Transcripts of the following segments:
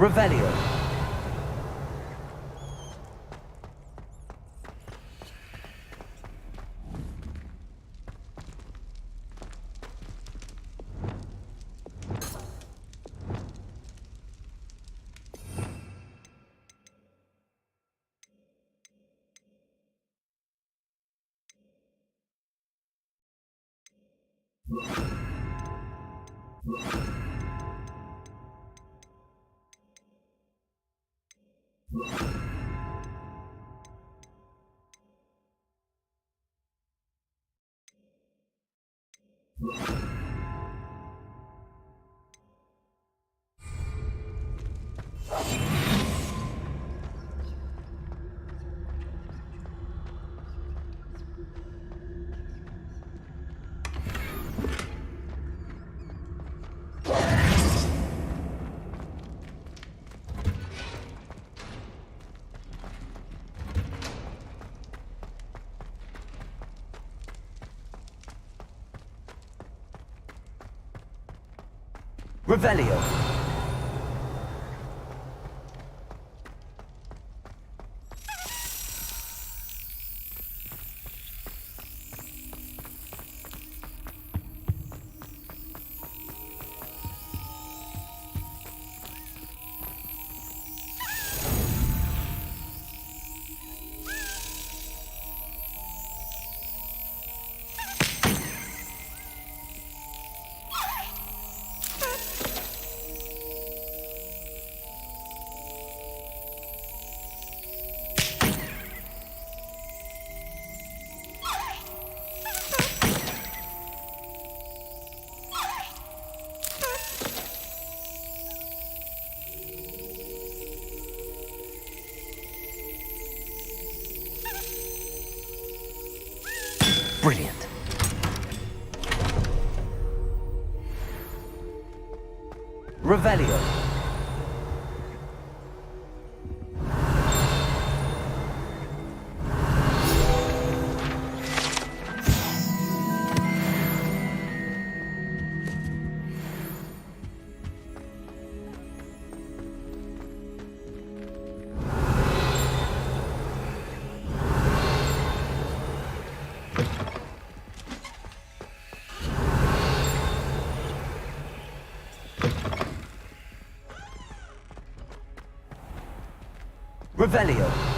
Revelio. Revelio. Brilliant. Revelio. Revelio.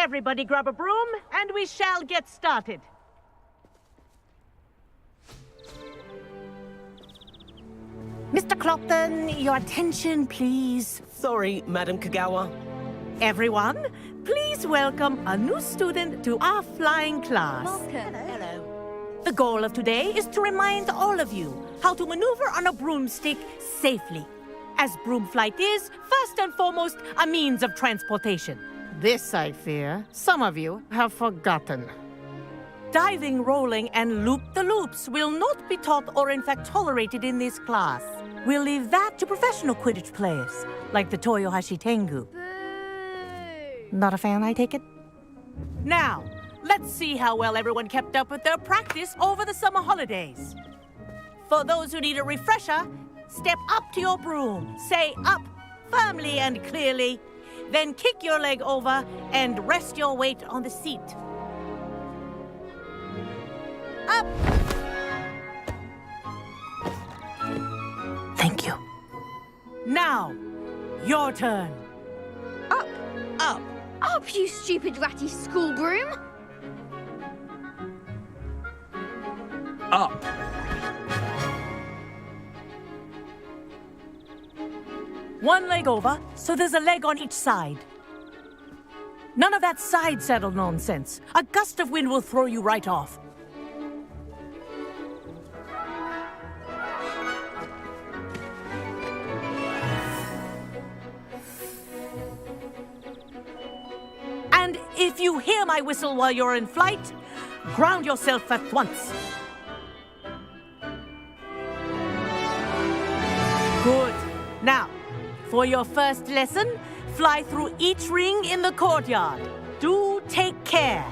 Everybody grab a broom, and we shall get started. Mr. Clopton, your attention, please. Sorry, Madam Kagawa. Everyone, please welcome a new student to our flying class. Hello. The goal of today is to remind all of you how to maneuver on a broomstick safely, as broom flight is, first and foremost, a means of transportation. This, I fear, some of you have forgotten. Diving, rolling, and loop-the-loops will not be taught or in fact tolerated in this class. We'll leave that to professional Quidditch players, like the Toyohashi Tengu. Not a fan, I take it? Now, let's see how well everyone kept up with their practice over the summer holidays. For those who need a refresher, step up to your broom, say up firmly and clearly, then kick your leg over and rest your weight on the seat. Up! Thank you. Now, your turn. Up, Up. up, you stupid ratty school broom! Up. One leg over, so there's a leg on each side. None of that side saddle nonsense. A gust of wind will throw you right off. And if you hear my whistle while you're in flight, ground yourself at once. Good. Now, for your first lesson, fly through each ring in the courtyard. Do take care.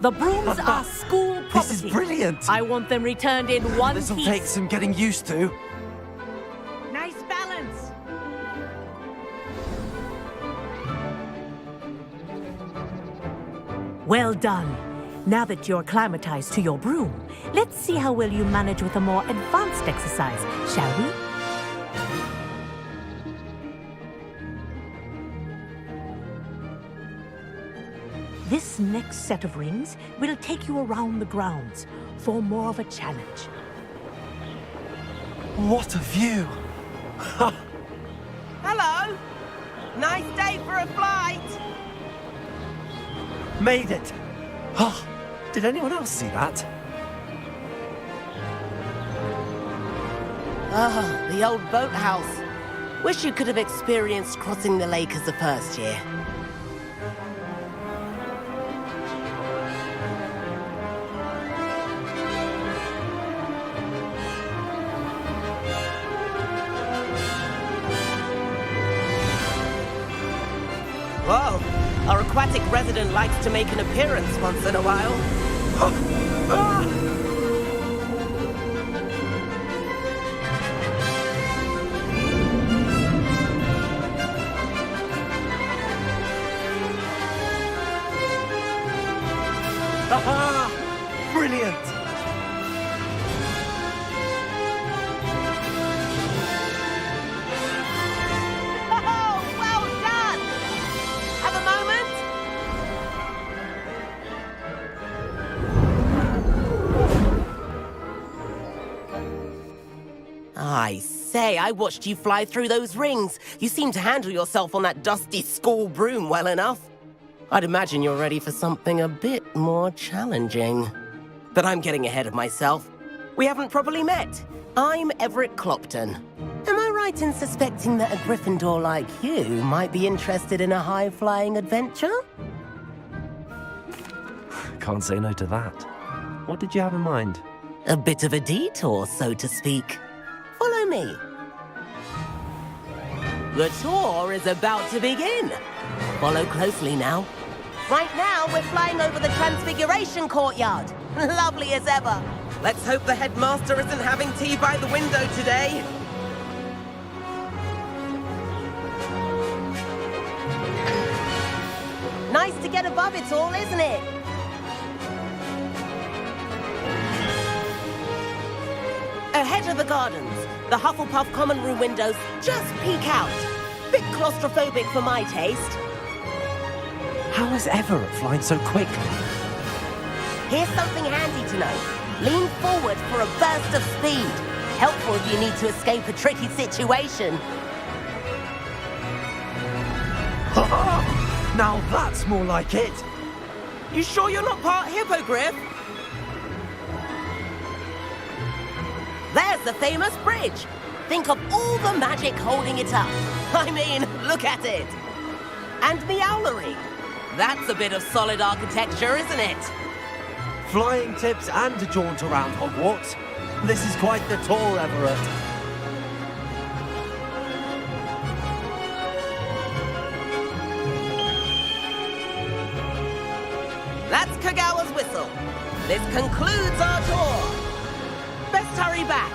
The brooms are school property. This is brilliant. I want them returned in one This'll piece. take some getting used to. Nice balance. Well done. Now that you're acclimatized to your broom, let's see how well you manage with a more advanced exercise, shall we? This next set of rings will take you around the grounds for more of a challenge. What a view. Hello. Nice day for a flight. Made it. Oh, did anyone else see that? Ah, the old boathouse. Wish you could have experienced crossing the lake as a first year. Whoa, our aquatic resident likes to make an appearance once in a while. Aha! Brilliant. Oh, well done! Have a moment? I say, I watched you fly through those rings. You seem to handle yourself on that dusty school broom well enough. I'd imagine you're ready for something a bit more challenging. But I'm getting ahead of myself. We haven't properly met. I'm Everett Clopton. Am I right in suspecting that a Gryffindor like you might be interested in a high-flying adventure? Can't say no to that. What did you have in mind? A bit of a detour, so to speak. Follow me. The tour is about to begin. Follow closely now. Right now, we're flying over the Transfiguration Courtyard. Lovely as ever. Let's hope the headmaster isn't having tea by the window today. Nice to get above it all, isn't it? Ahead of the gardens, the Hufflepuff common room windows just peek out. Bit claustrophobic for my taste. How is Everett flying so quickly? Here's something handy to know. Lean forward for a burst of speed. Helpful if you need to escape a tricky situation. Now that's more like it. You sure you're not part hippogriff? There's the famous bridge. Think of all the magic holding it up. I mean, look at it. And Meowlery. That's a bit of solid architecture, isn't it? Flying tips and a jaunt around Hogwarts. This is quite the tour, Everett. That's Kagawa's whistle. This concludes our tour. Best hurry back.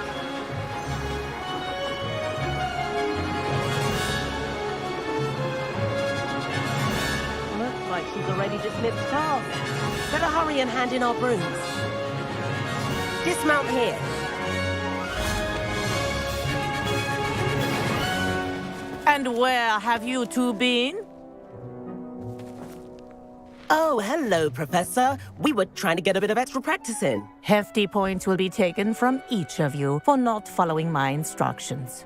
Looks like she's already dismissed class. Better hurry and hand in our brooms. Dismount here. And where have you two been? Oh, hello, Professor. We were trying to get a bit of extra practice in. Hefty points will be taken from each of you for not following my instructions.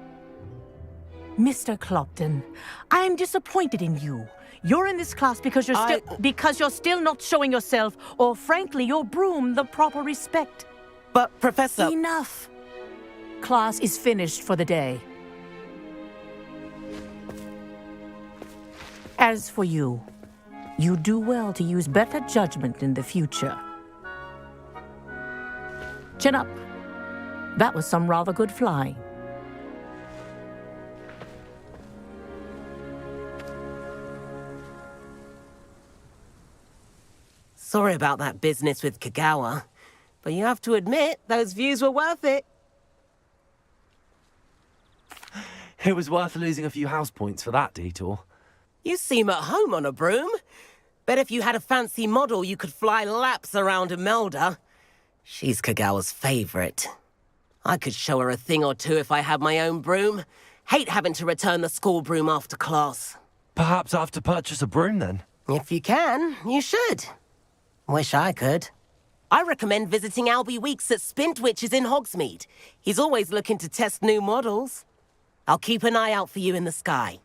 Mr. Clopton, I'm disappointed in you. You're in this class because you're still not showing yourself, or frankly, your broom, the proper respect. But, Professor... Enough. Class is finished for the day. As for you, you do well to use better judgment in the future. Chin up. That was some rather good flying. Sorry about that business with Kagawa, but you have to admit, those views were worth it. It was worth losing a few house points for that detour. You seem at home on a broom. Bet if you had a fancy model, you could fly laps around Imelda. She's Kagawa's favorite. I could show her a thing or two if I had my own broom. Hate having to return the school broom after class. Perhaps I have to purchase a broom then? If you can, you should. Wish I could. I recommend visiting Albie Weeks at Spintwitches in Hogsmeade. He's always looking to test new models. I'll keep an eye out for you in the sky.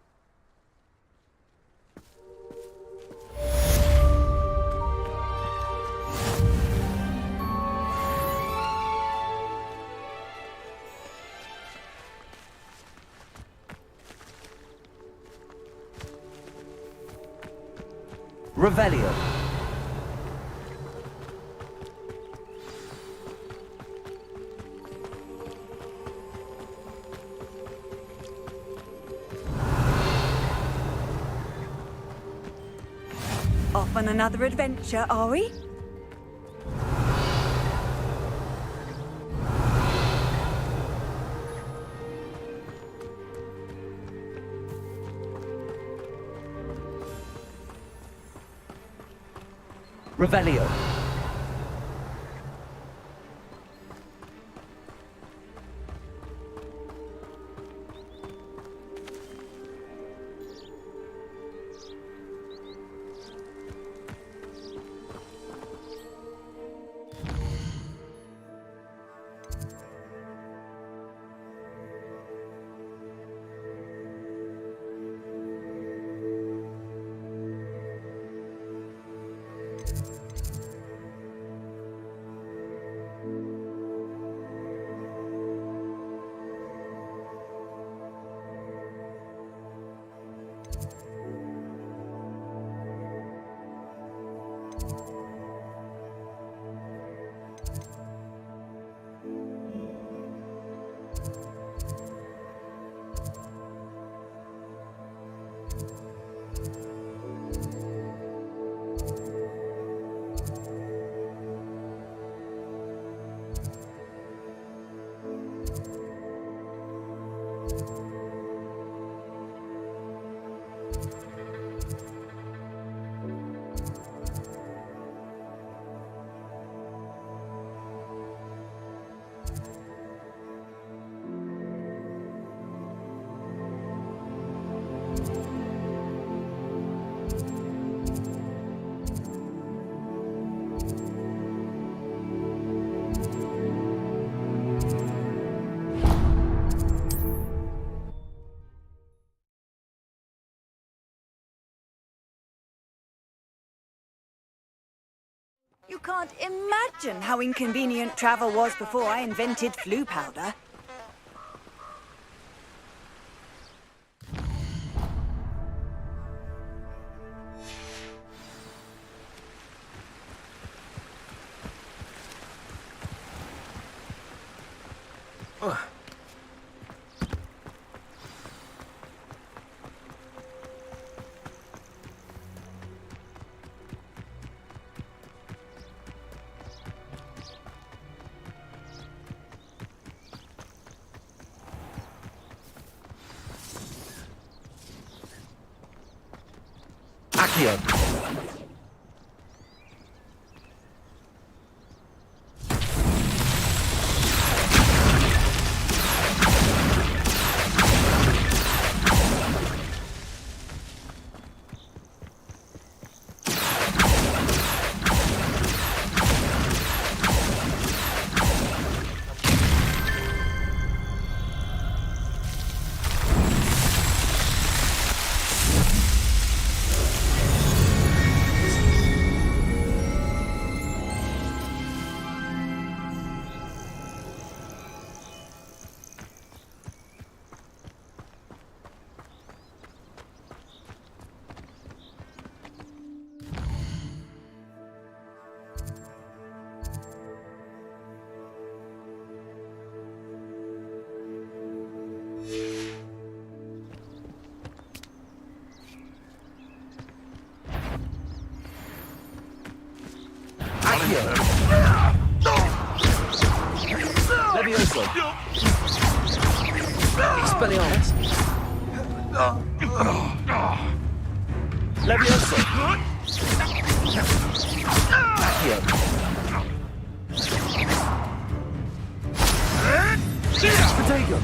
Revelio. Off on another adventure, are we? Revelio. You can't imagine how inconvenient travel was before I invented flu powder. Accio. Levioso. Expelliarmus. Levioso. Accio. Potato.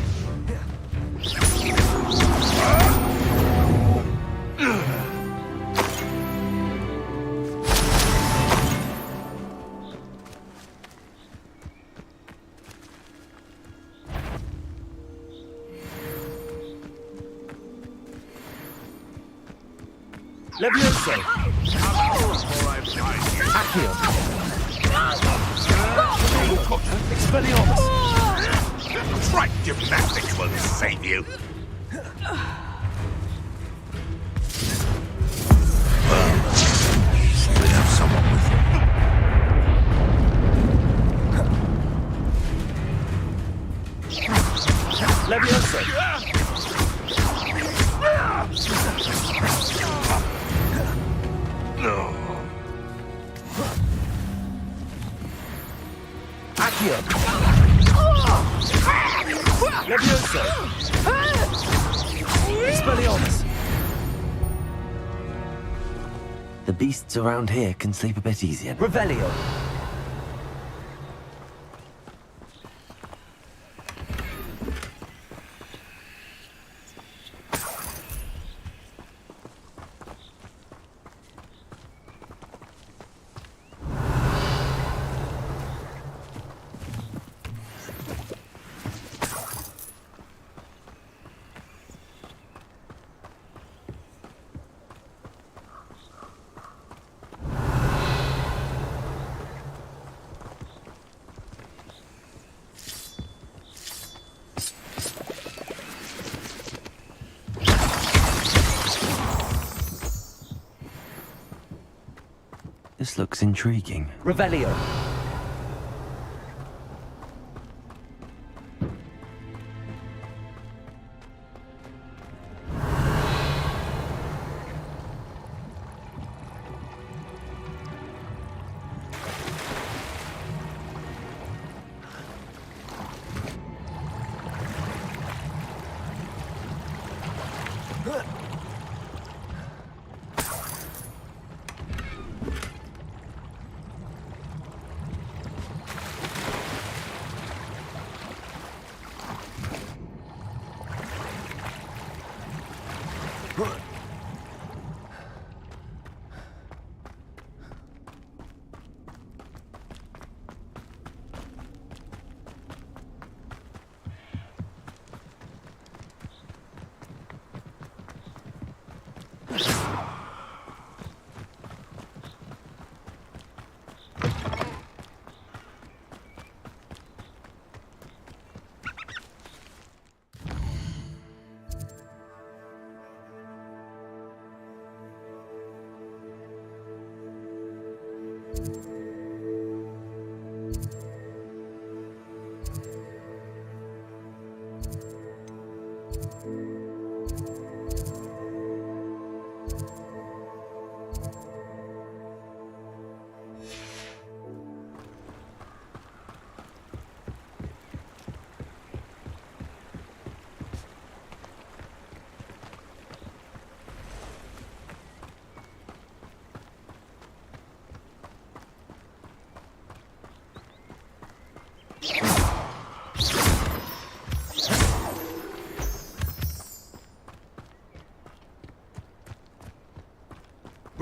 Levioso. Accio. Expelliarmus. Trite gymnastics won't save you. You would have someone with you. Levioso. Accio. Levioso. Expelliarmus. The beasts around here can sleep a bit easier. Revelio. This looks intriguing. Revelio.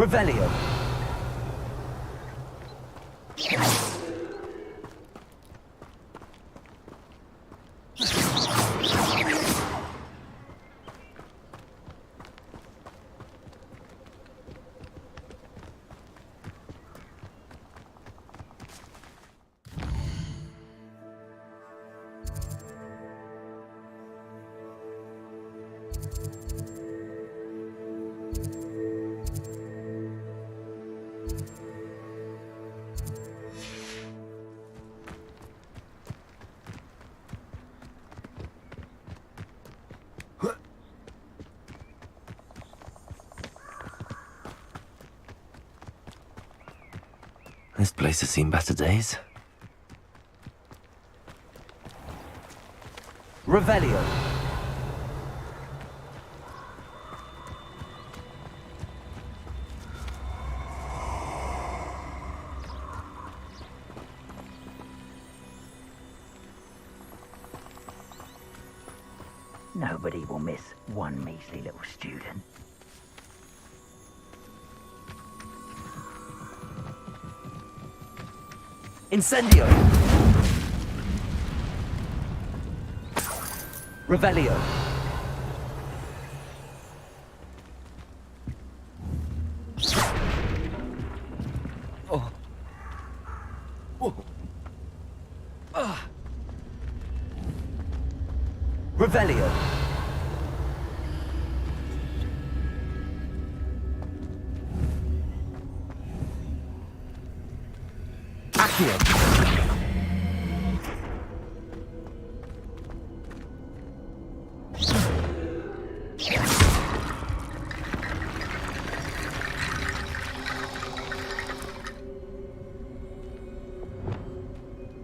Revelio. This place has seen better days. Revelio. Nobody will miss one measly little student. Incendio. Revelio. Oh. Oh. Ah. Revelio. Accio.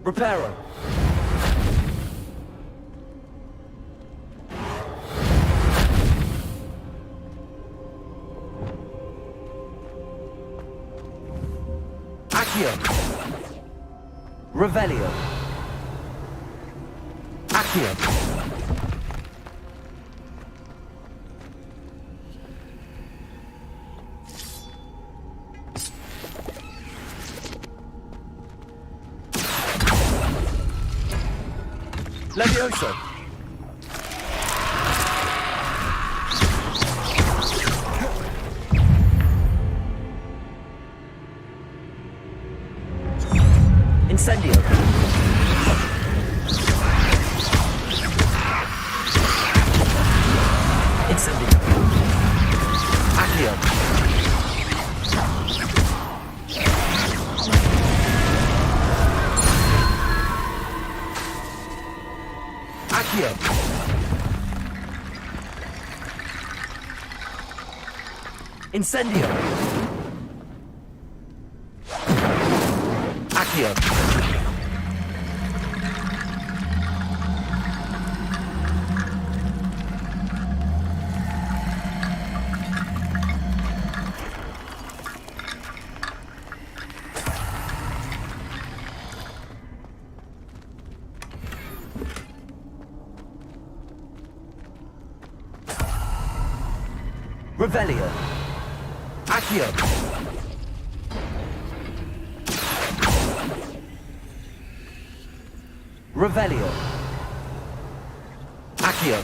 Reparo. Accio. Revelio. Accio. Levioso. Incendio. Incendio. Accio. Accio. Incendio. Accio. Revelio. Accio. Revelio. Accio.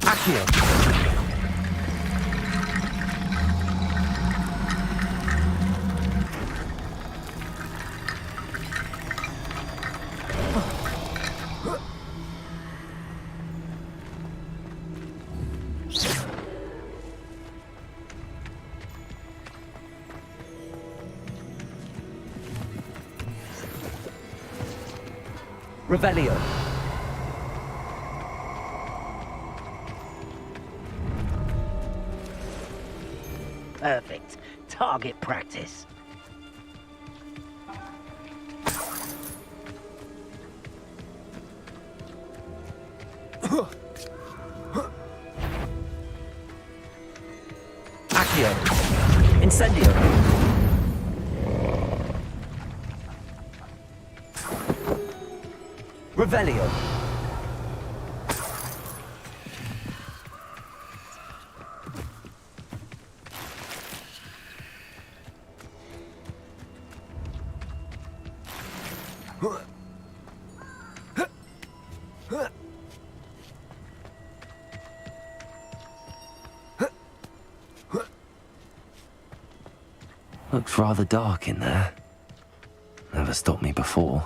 Accio. Revelio. Perfect. Target practice. Accio. Incendio. Revelio. Looks rather dark in there. Never stopped me before.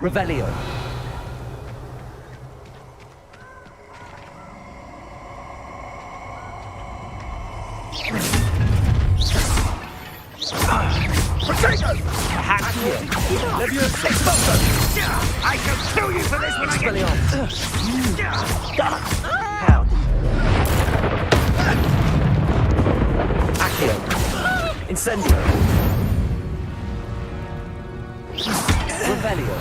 Revelio. I can kill you for this when I get... How? Accio. Incendio. Revelio.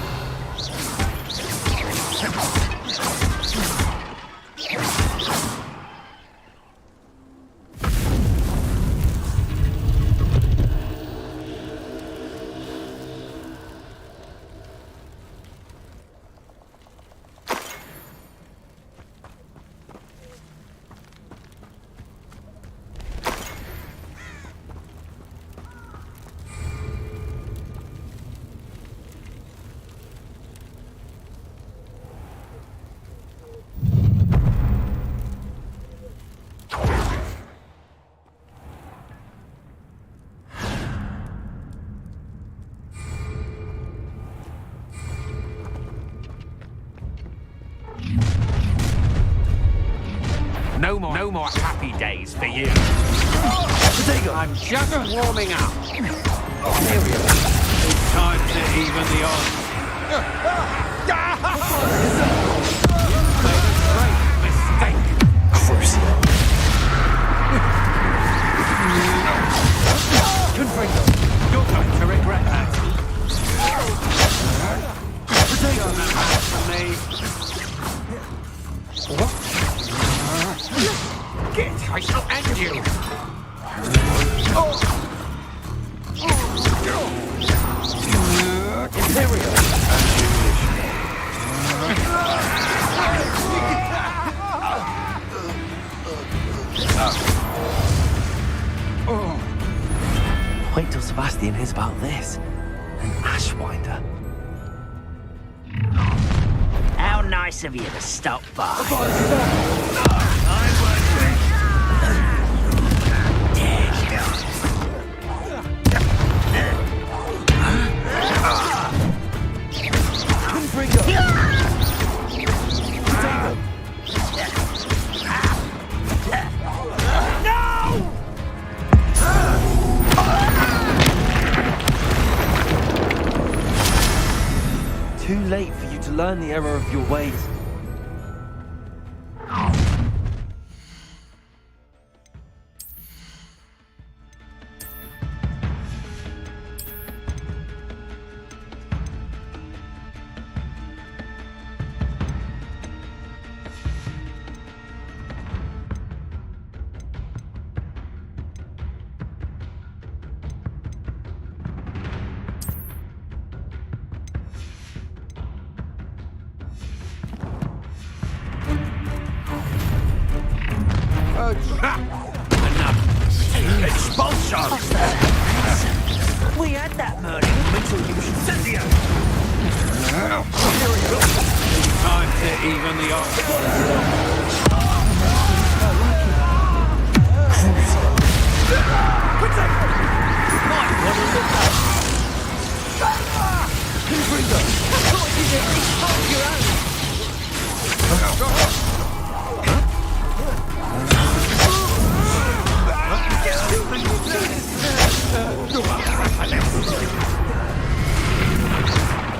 No more happy days for you. I'm just warming up. It's time to even the odds. Made a great mistake. Crucio. You're going to regret that. Done that for me. Get! I shall end you! Wait till Sebastian hears about this. An Ashwinder. How nice of you to stop by. Too late for you to learn the error of your ways. Expulsion! We had that murder until you Incendio! Time to even the odds.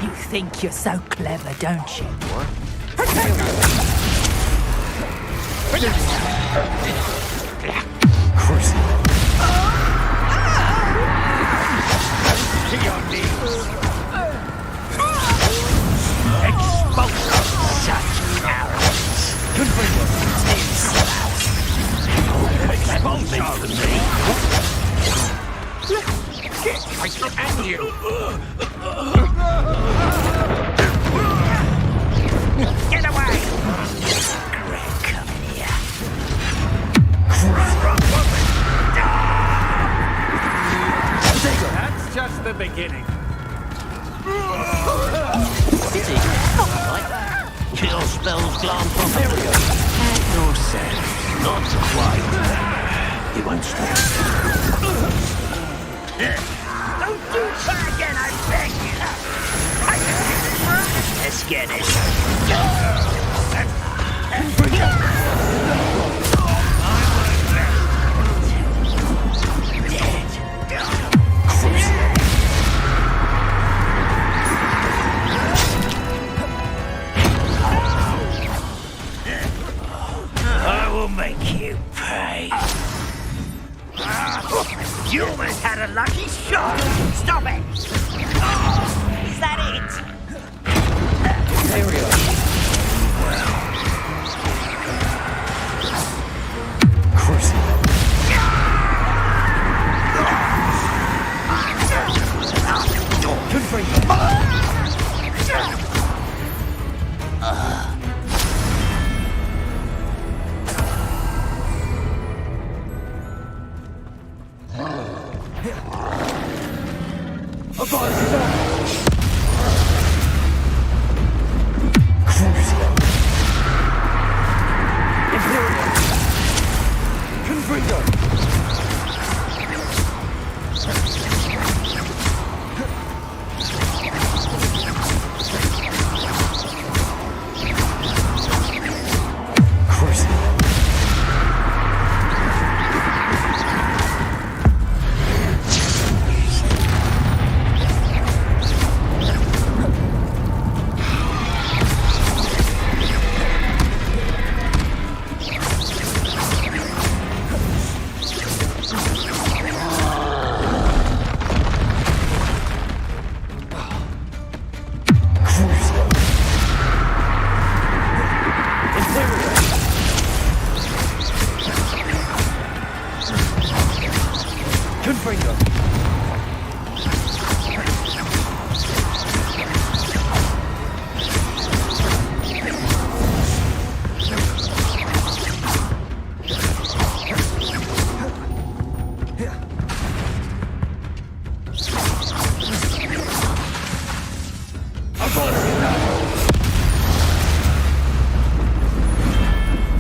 You think you're so clever, don't you? To your knees. Expulsion. Such arrogance. Expulsion. I shall end you. Get away. Greg, come in here. That's just the beginning. Dizzy. Right. Chill spells glance off area. Yourself. Not quite. You won't stop. Don't do that again, I beg you! Let's get it. I will make you pay. You almost had a lucky shot! Stop it! Is that it?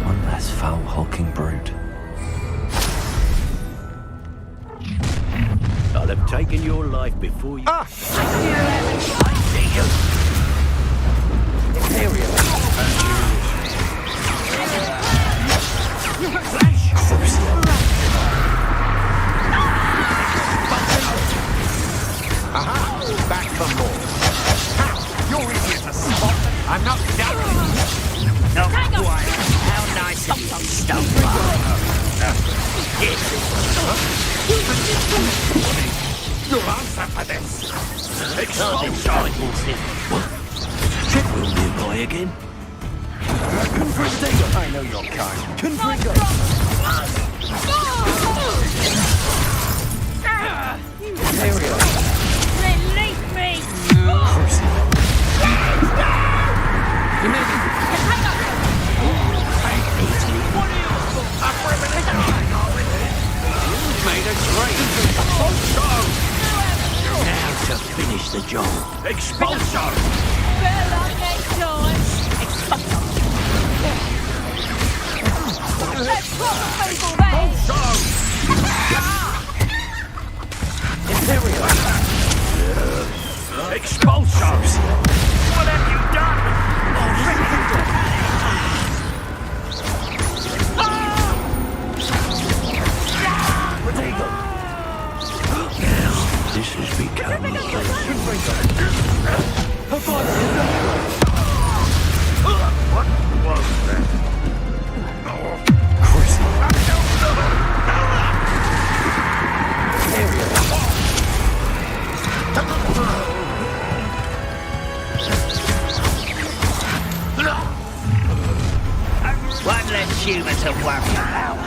One less foul hulking brute. I'll have taken your life before you. Ah! Aha! Back for more. Ha! You're easier to spot. I'm not done. Not quite. How nice of you to stop by. Your answer for this. Expulsion. Will nearby again? I know your kind. Release me! Made a great. Now to finish the job. Expulsion! Bella next time! Let's put the people there! Expulsion! What have you done? This has become a place. less human to worry about.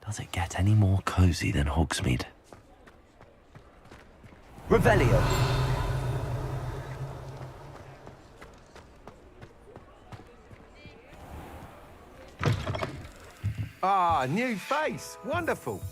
Does it get any more cozy than Hogsmeade? Revelio. Ah, new face. Wonderful.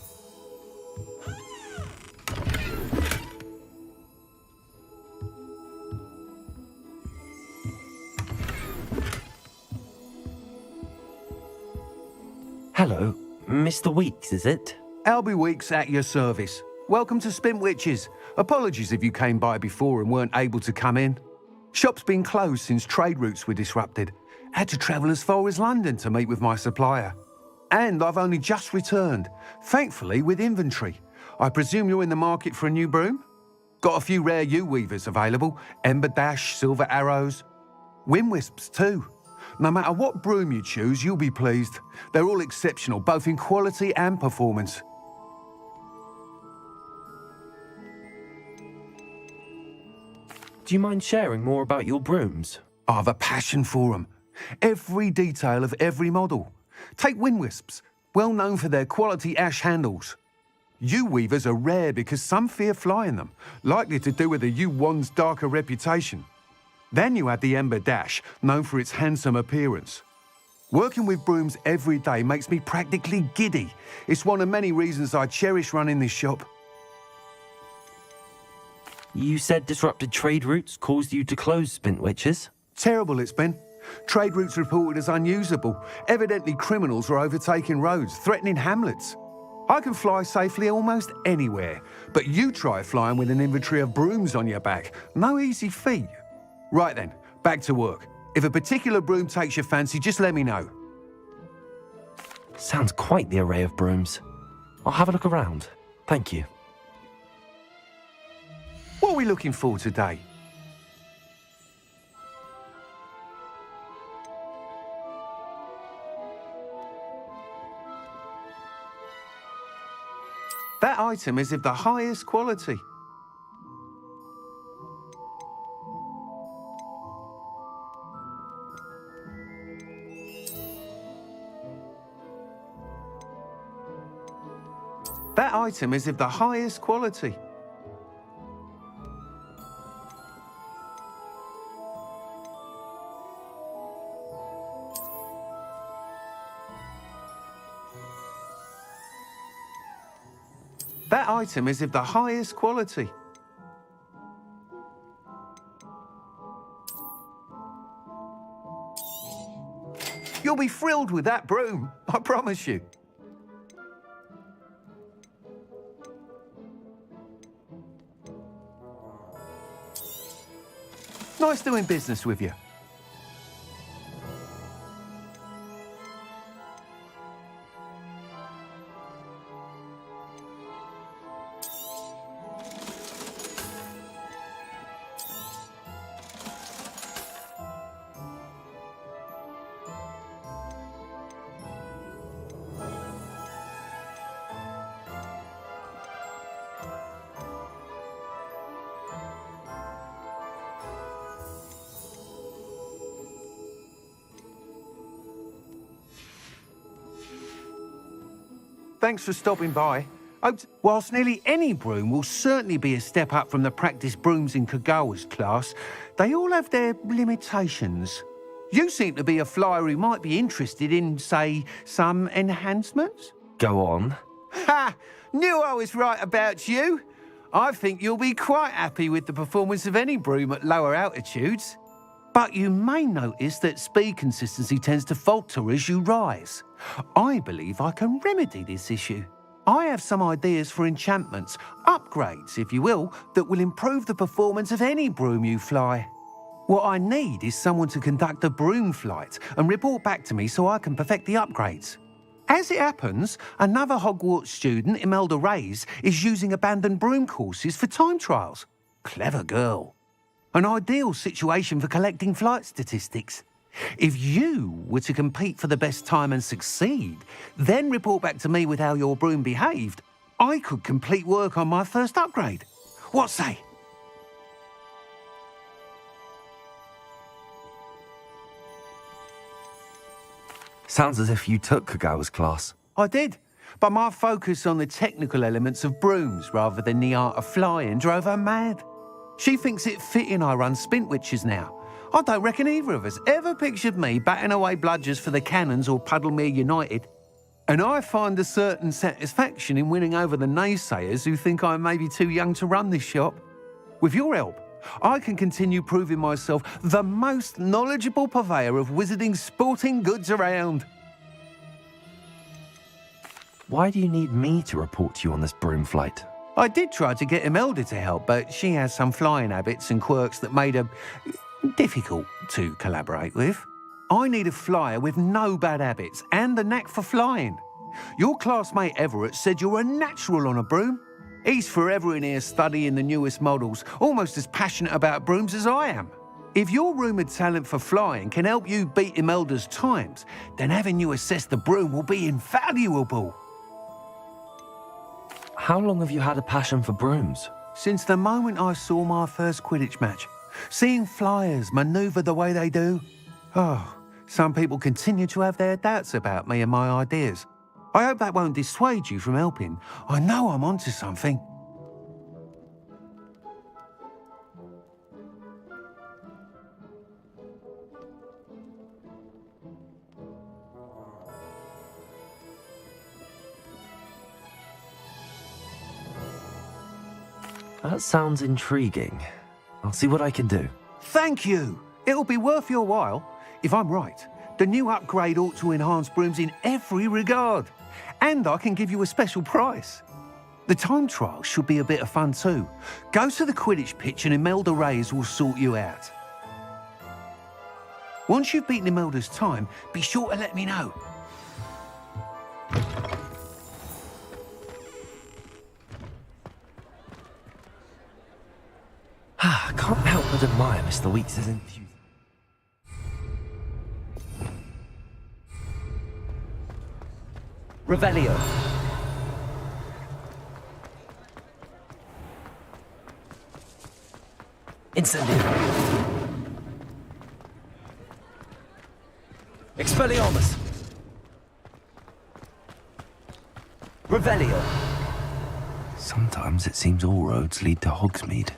Hello, Mr. Weeks, is it? Albie Weeks at your service. Welcome to Spintwitches. Apologies if you came by before and weren't able to come in. Shop's been closed since trade routes were disrupted. Had to travel as far as London to meet with my supplier. And I've only just returned, thankfully with inventory. I presume you're in the market for a new broom? Got a few rare yew-weavers available, Ember Dash, Silver Arrows, Wind-Wisps too. No matter what broom you choose, you'll be pleased. They're all exceptional, both in quality and performance. Do you mind sharing more about your brooms? I've a passion for them. Every detail of every model. Take Wind-Wisps, well known for their quality ash handles. Yew-weavers are rare because some fear flying them, likely to do with the yew wand's darker reputation. Then you add the Ember Dash, known for its handsome appearance. Working with brooms every day makes me practically giddy. It's one of many reasons I cherish running this shop. You said disrupted trade routes caused you to close Spintwitches? Terrible it's been. Trade routes reported as unusable. Evidently criminals were overtaking roads, threatening hamlets. I can fly safely almost anywhere, but you try flying with an inventory of brooms on your back. No easy feat. Right then, back to work. If a particular broom takes your fancy, just let me know. Sounds quite the array of brooms. I'll have a look around. Thank you. What are we looking for today? That item is of the highest quality. That item is of the highest quality. That item is of the highest quality. You'll be thrilled with that broom, I promise you. Nice doing business with you. Thanks for stopping by. Whilst nearly any broom will certainly be a step up from the practice brooms in Kagawa's class, they all have their limitations. You seem to be a flyer who might be interested in, say, some enhancements? Go on. Ha! Knew I was right about you. I think you'll be quite happy with the performance of any broom at lower altitudes. But you may notice that speed consistency tends to falter as you rise. I believe I can remedy this issue. I have some ideas for enchantments, upgrades, if you will, that will improve the performance of any broom you fly. What I need is someone to conduct a broom flight and report back to me so I can perfect the upgrades. As it happens, another Hogwarts student, Imelda Reyes, is using abandoned broom courses for time trials. Clever girl. An ideal situation for collecting flight statistics. If you were to compete for the best time and succeed, then report back to me with how your broom behaved, I could complete work on my first upgrade. What say? Sounds as if you took Kagawa's class. I did, but my focus on the technical elements of brooms rather than the art of flying drove her mad. She thinks it fitting I run Spintwitches now. I don't reckon either of us ever pictured me batting away bludgers for the Cannons or Puddlemere United. And I find a certain satisfaction in winning over the naysayers who think I may be too young to run this shop. With your help, I can continue proving myself the most knowledgeable purveyor of wizarding sporting goods around. Why do you need me to report to you on this broom flight? I did try to get Imelda to help, but she has some flying habits and quirks that made her difficult to collaborate with. I need a flyer with no bad habits and the knack for flying. Your classmate Everett said you're a natural on a broom. He's forever in here studying the newest models, almost as passionate about brooms as I am. If your rumoured talent for flying can help you beat Imelda's times, then having you assess the broom will be invaluable. How long have you had a passion for brooms? Since the moment I saw my first Quidditch match. Seeing flyers manoeuvre the way they do. Oh, some people continue to have their doubts about me and my ideas. I hope that won't dissuade you from helping. I know I'm onto something. That sounds intriguing. I'll see what I can do. Thank you. It'll be worth your while. If I'm right, the new upgrade ought to enhance brooms in every regard. And I can give you a special price. The time trial should be a bit of fun too. Go to the Quidditch pitch and Imelda Reyes will sort you out. Once you've beaten Imelda's time, be sure to let me know. I can't help but admire Mr. Weeks' enthusiasm. Revelio. Incendio. Expelliarmus. Revelio. Sometimes it seems all roads lead to Hogsmeade.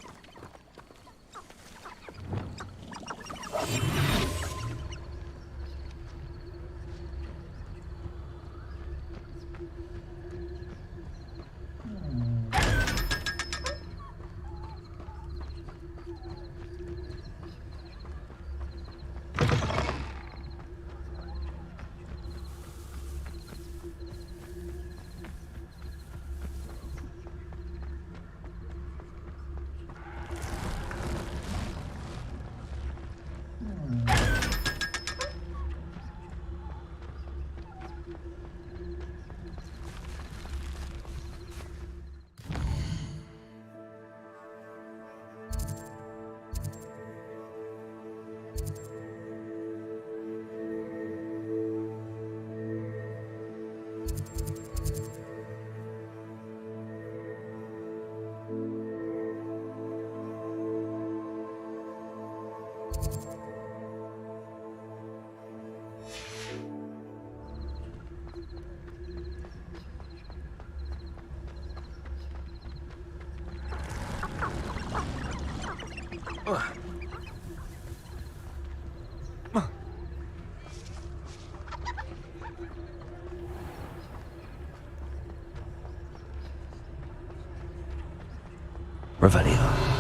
Revelio.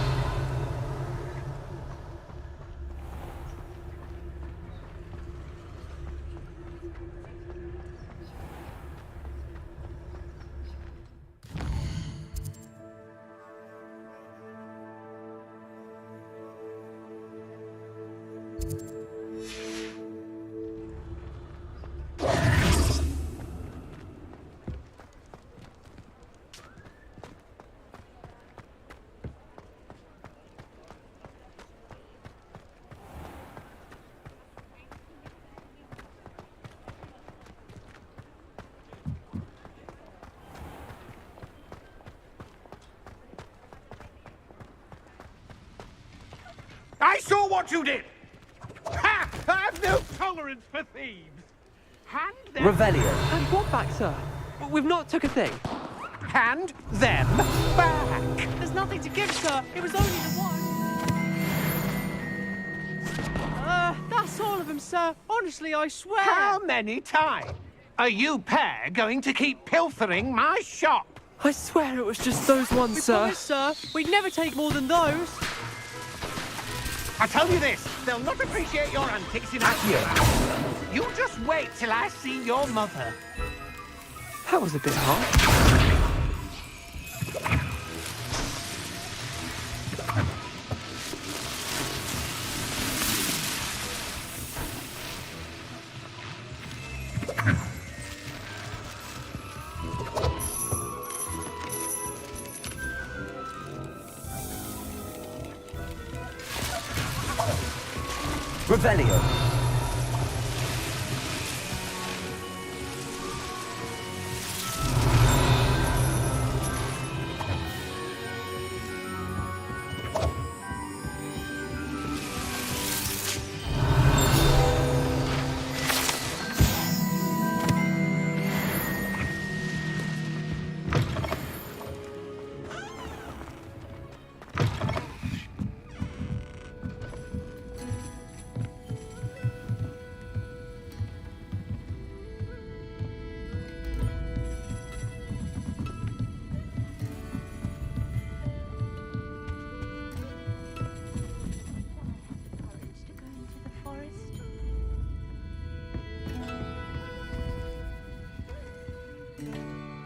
I saw what you did! Ha! I've no tolerance for thieves! Hand them... Revelio. And what back, sir? We've not took a thing. Hand them back! There's nothing to give, sir. It was only the one. That's all of them, sir. Honestly, I swear. How many times are you pair going to keep pilfering my shop? I swear it was just those ones, sir. Promise, sir. We'd never take more than those. I tell you this, they'll not appreciate your antics in action. You just wait till I see your mother. That was a bit hard. Revelio.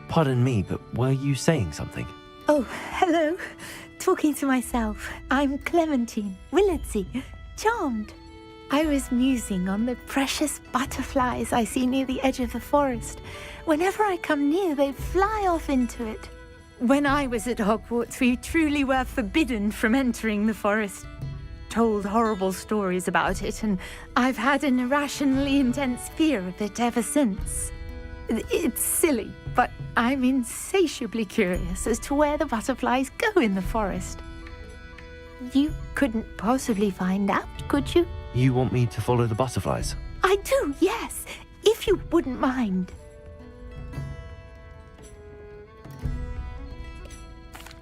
Pardon me, but were you saying something? Oh, hello. Talking to myself. I'm Clementine Willardsey. Charmed. I was musing on the precious butterflies I see near the edge of the forest. Whenever I come near, they fly off into it. When I was at Hogwarts, we truly were forbidden from entering the forest. Told horrible stories about it, and I've had an irrationally intense fear of it ever since. It's silly, but I'm insatiably curious as to where the butterflies go in the forest. You couldn't possibly find out, could you? You want me to follow the butterflies? I do, yes, if you wouldn't mind.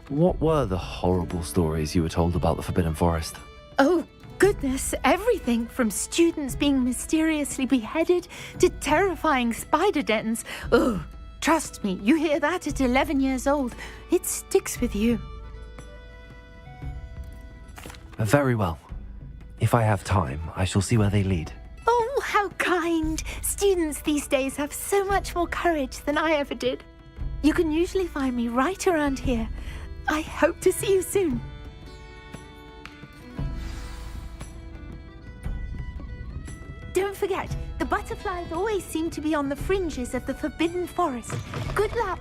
What were the horrible stories you were told about the Forbidden Forest? Oh, goodness, everything from students being mysteriously beheaded to terrifying spider dens. Ugh, trust me, you hear that at 11 years old. It sticks with you. Very well. If I have time, I shall see where they lead. Oh, how kind. Students these days have so much more courage than I ever did. You can usually find me right around here. I hope to see you soon. Don't forget, the butterflies always seem to be on the fringes of the Forbidden Forest. Good luck.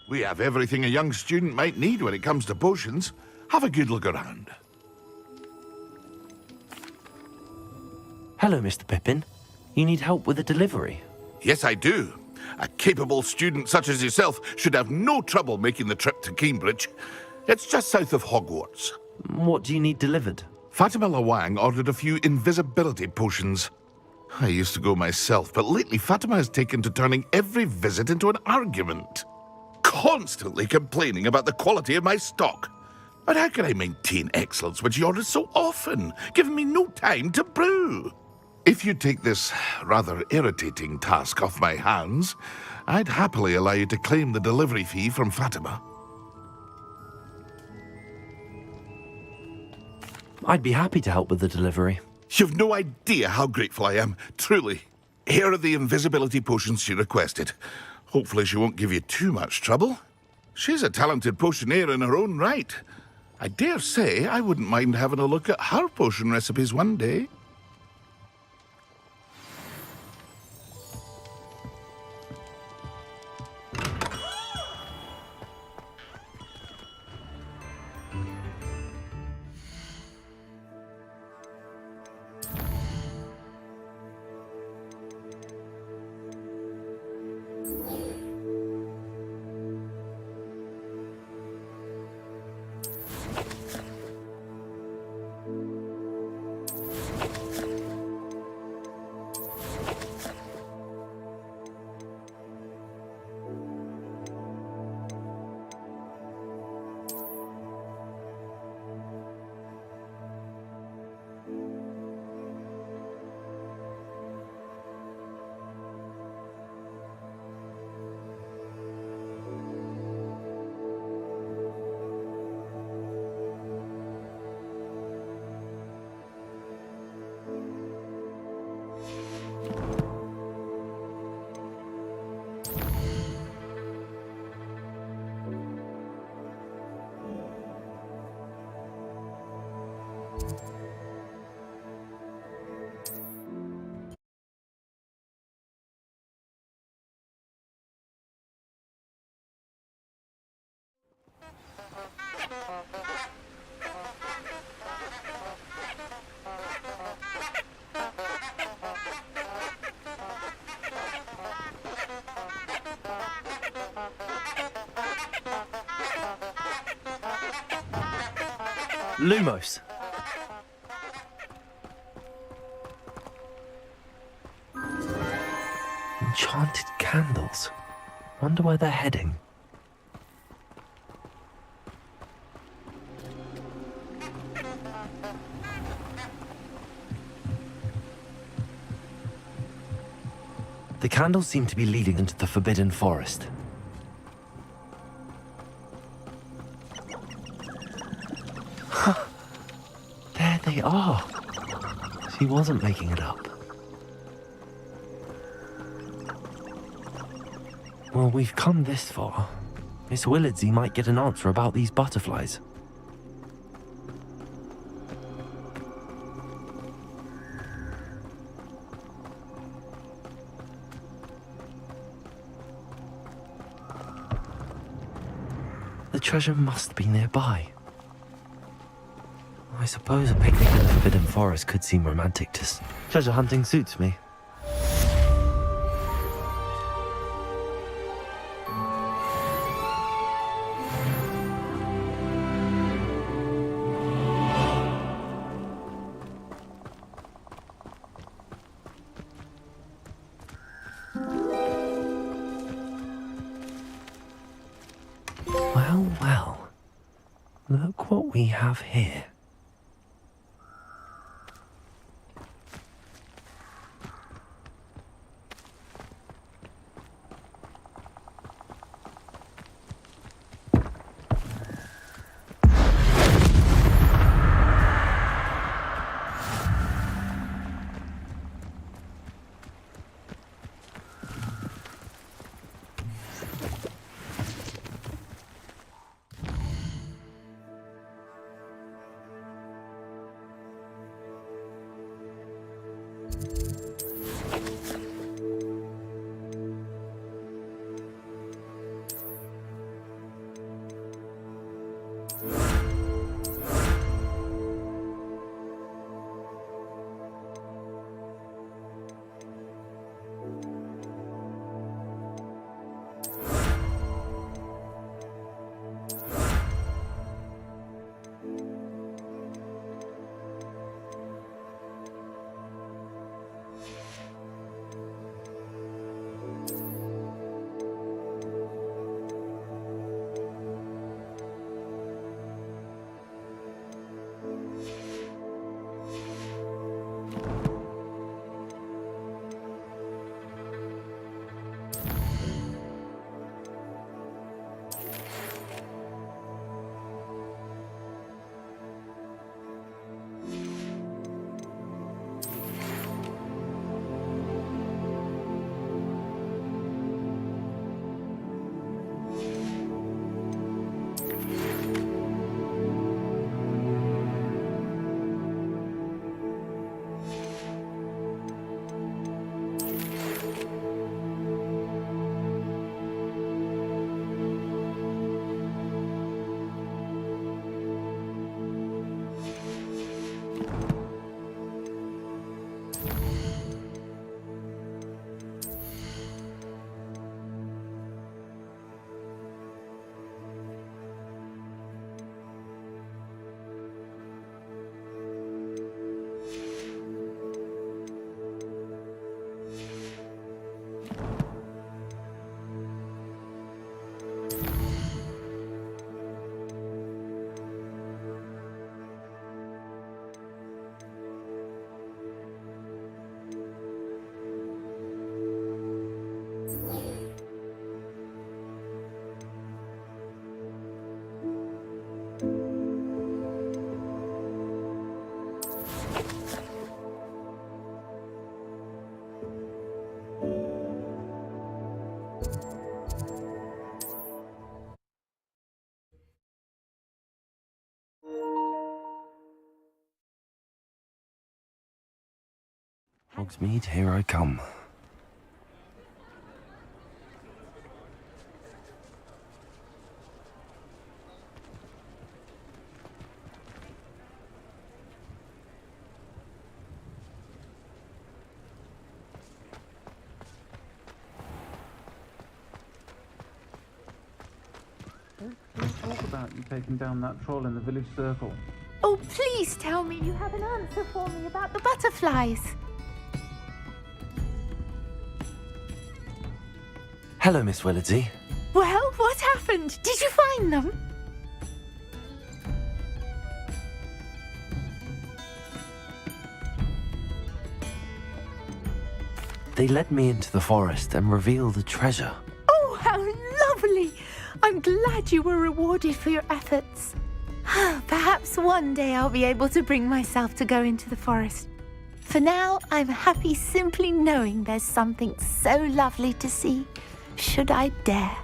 We have everything a young student might need when it comes to potions. Have a good look around. Hello, Mr. Pippin. You need help with a delivery? Yes, I do. A capable student such as yourself should have no trouble making the trip to Cambridge. It's just south of Hogwarts. What do you need delivered? Fatima Lawang ordered a few invisibility potions. I used to go myself, but lately Fatima has taken to turning every visit into an argument. Constantly complaining about the quality of my stock. But how can I maintain excellence when she orders so often, giving me no time to brew? If you take this rather irritating task off my hands, I'd happily allow you to claim the delivery fee from Fatima. I'd be happy to help with the delivery. You've no idea how grateful I am, truly. Here are the invisibility potions she requested. Hopefully she won't give you too much trouble. She's a talented potioneer in her own right. I dare say I wouldn't mind having a look at her potion recipes one day. Lumos. Enchanted candles. Wonder where they're heading. The candles seem to be leading into the Forbidden Forest. Huh. There they are. She wasn't making it up. Well, we've come this far. Miss Willardsey might get an answer about these butterflies. The treasure must be nearby. I suppose a picnic in the Forbidden Forest could seem romantic to treasure hunting suits me. Well, well. Look what we have here. Hogsmeade, here I come. Let's talk about you taking down that troll in the village circle. Oh, please tell me you have an answer for me about the butterflies. Hello, Miss Willardsey. Well, what happened? Did you find them? They led me into the forest and revealed a treasure. Oh, how lovely! I'm glad you were rewarded for your efforts. Perhaps one day I'll be able to bring myself to go into the forest. For now, I'm happy simply knowing there's something so lovely to see, should I dare.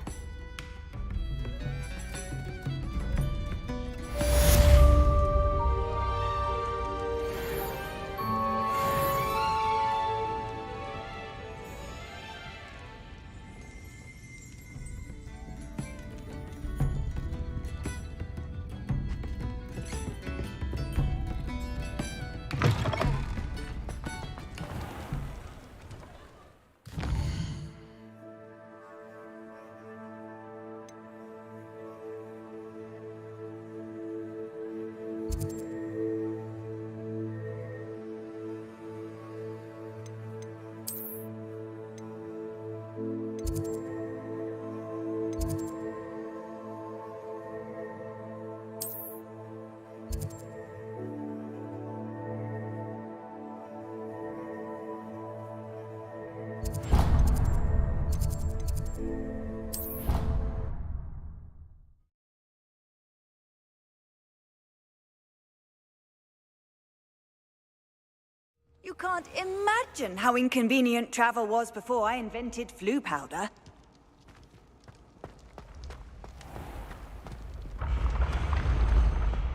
You can't imagine how inconvenient travel was before I invented flu powder.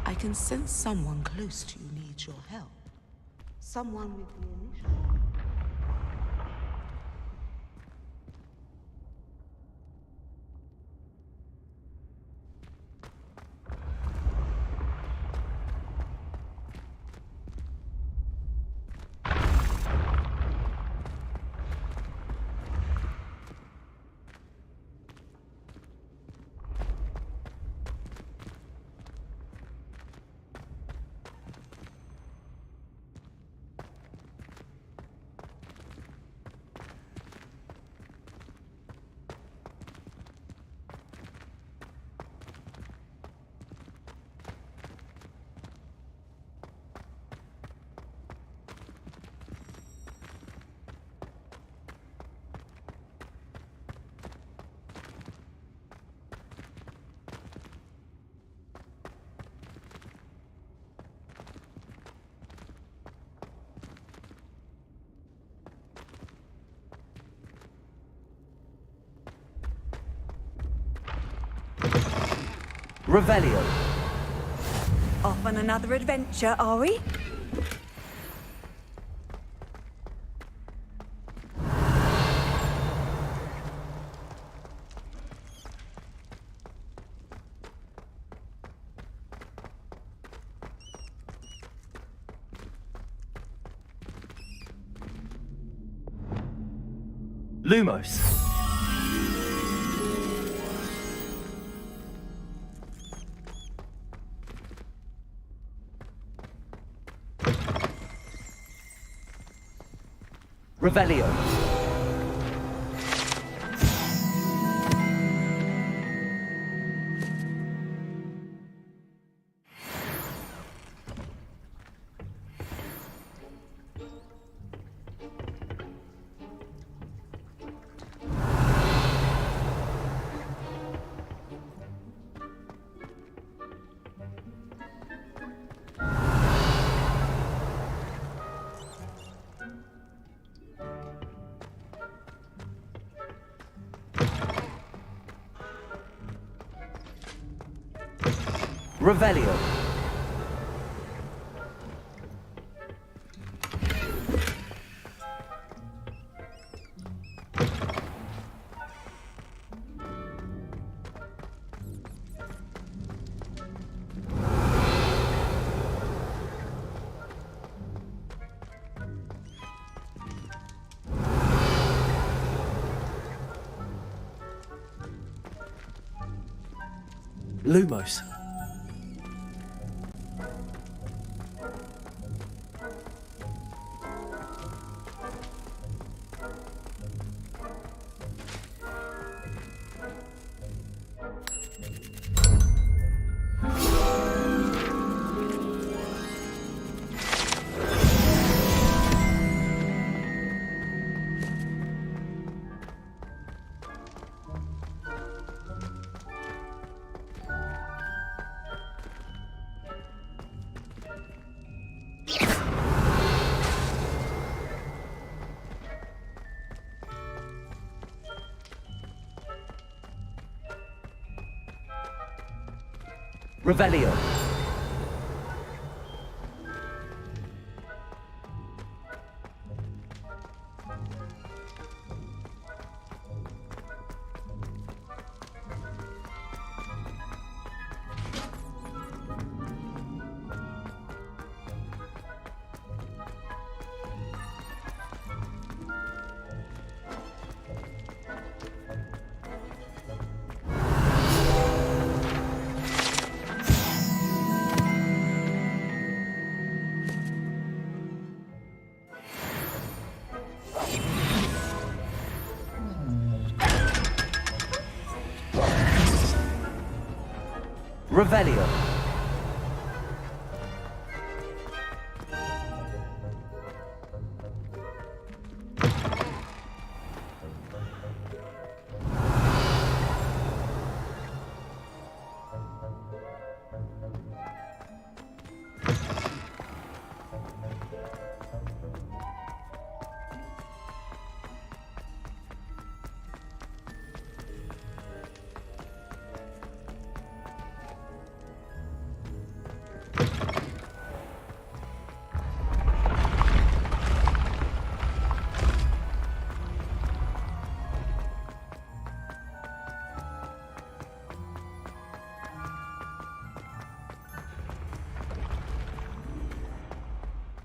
I can sense someone close to you needs your help. Someone with the initial. Revelio. Off on another adventure, are we? Lumos. Revelio. Revelio. Lumos. Revelio. Revelio.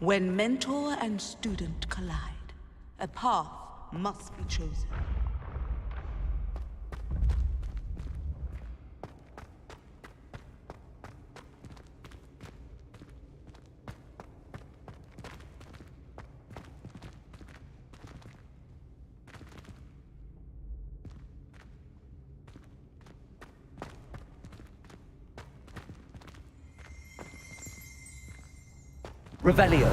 When mentor and student collide, a path must be chosen. Revelio.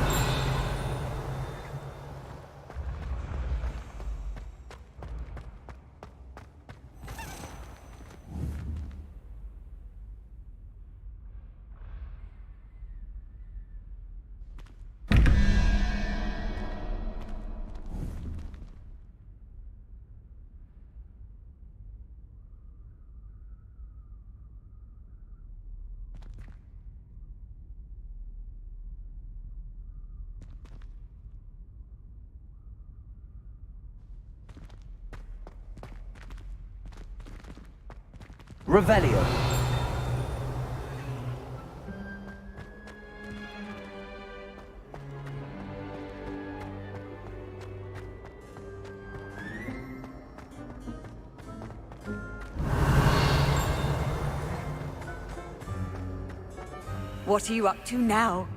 Revelio. What are you up to now?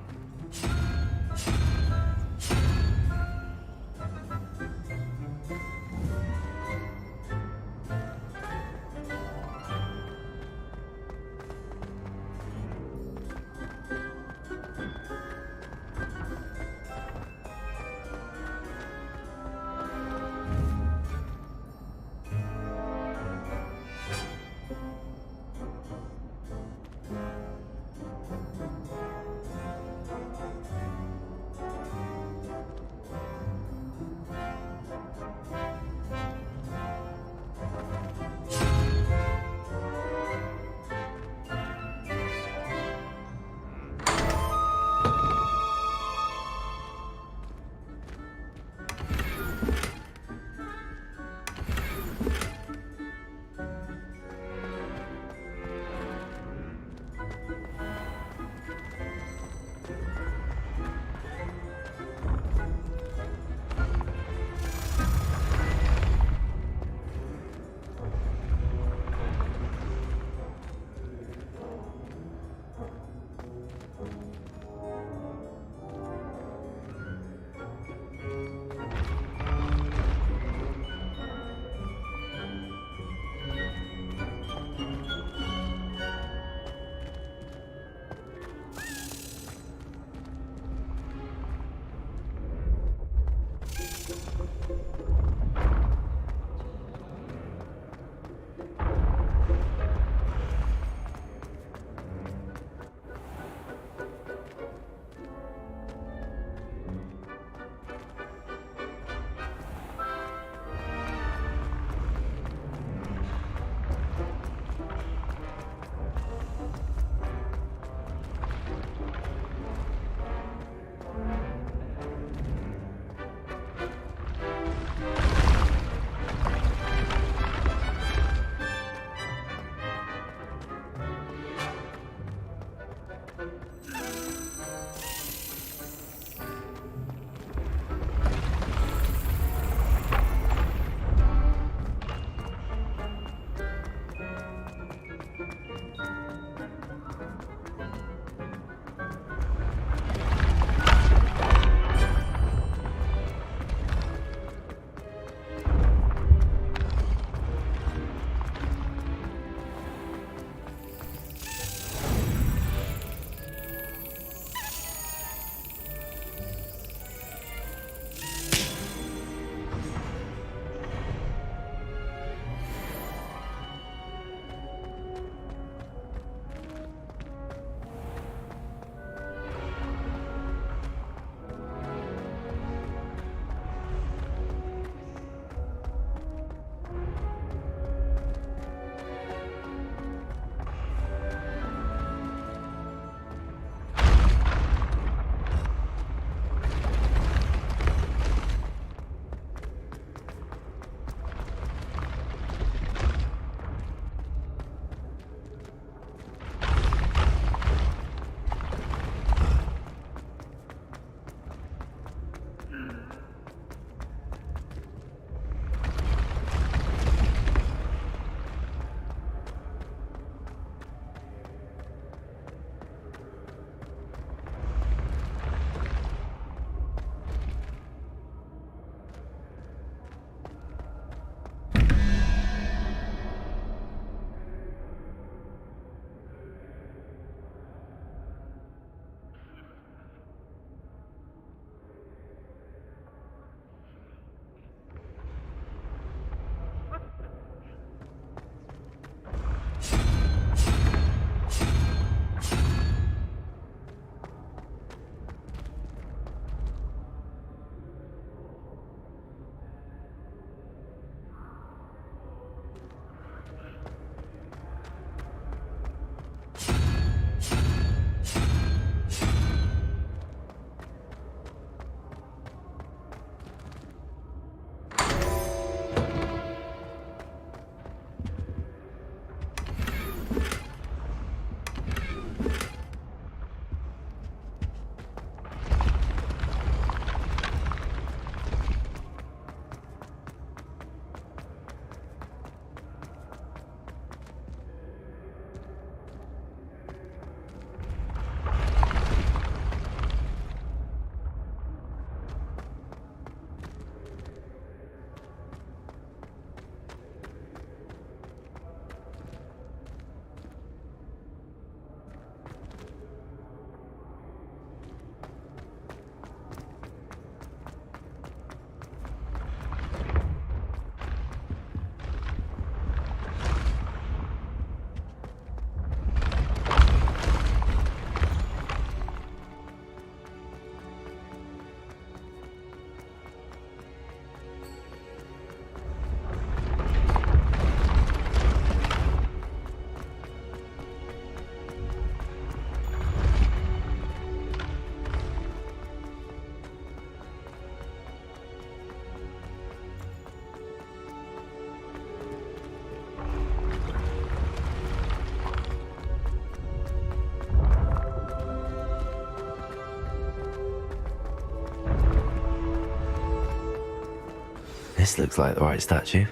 This looks like the right statue.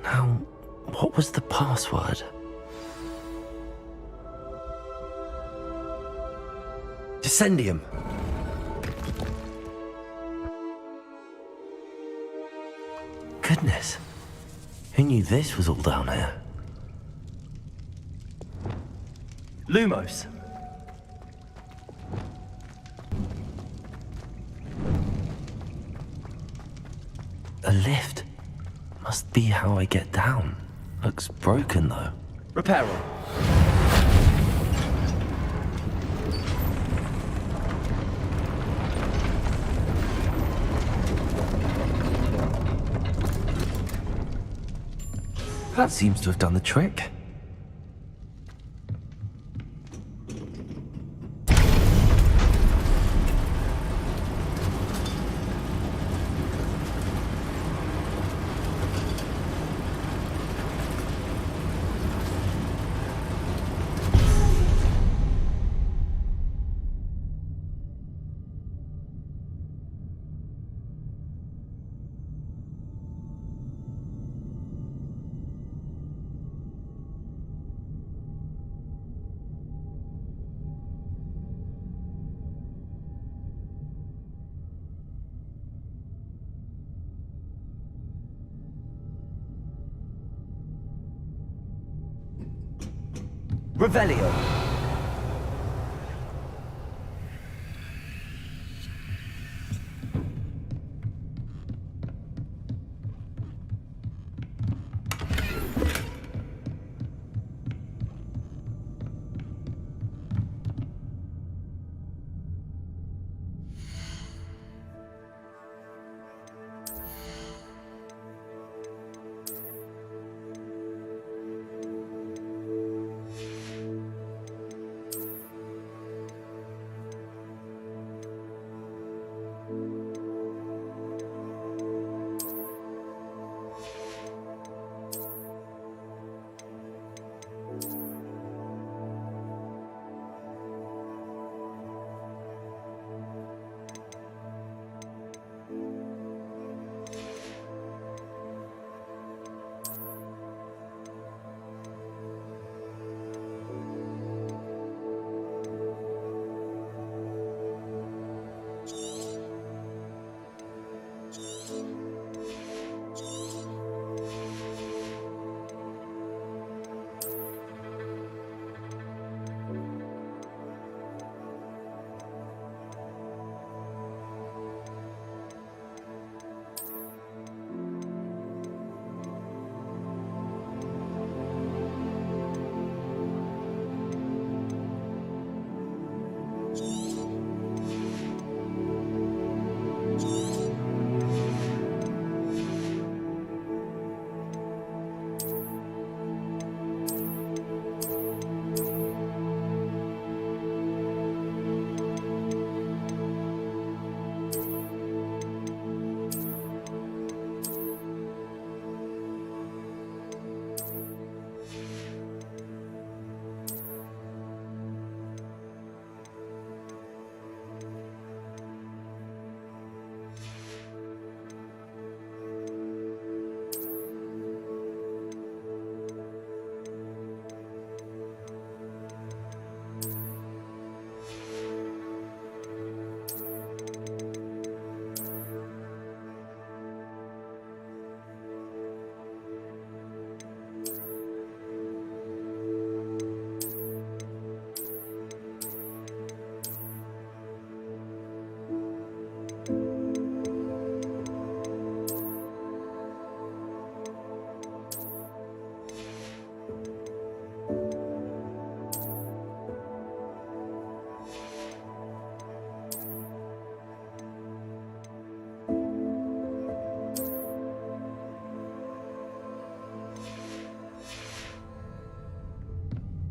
Now, what was the password? Descendium. Goodness. Who knew this was all down here? Lumos. A lift. Must be how I get down. Looks broken though. Repair it. That seems to have done the trick. Revelio.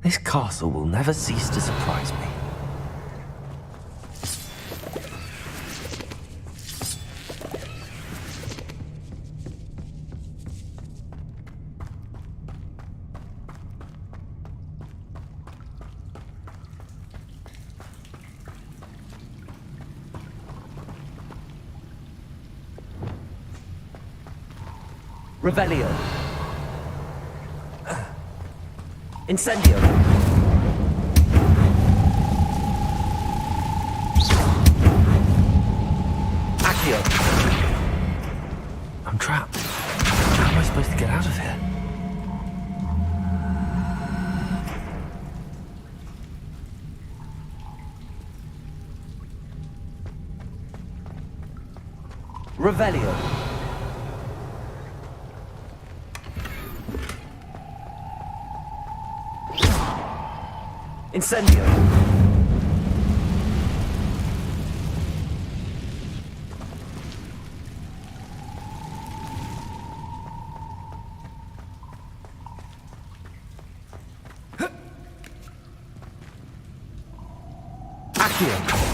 This castle will never cease to surprise me. Revelio. Incendio. Accio. I'm trapped. How am I supposed to get out of here? Revelio. Incendio. Accio.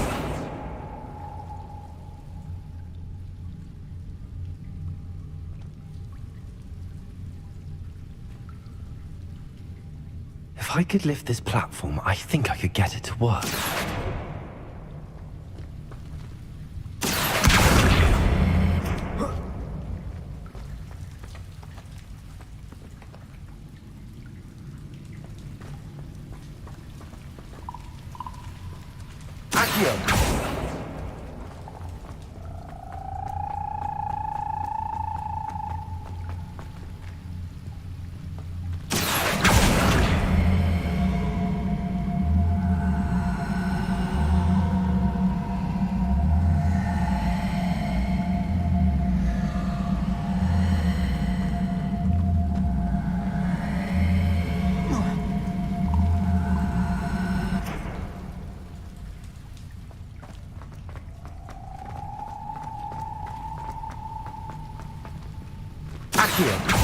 If I could lift this platform, I think I could get it to work. Accio. Accio.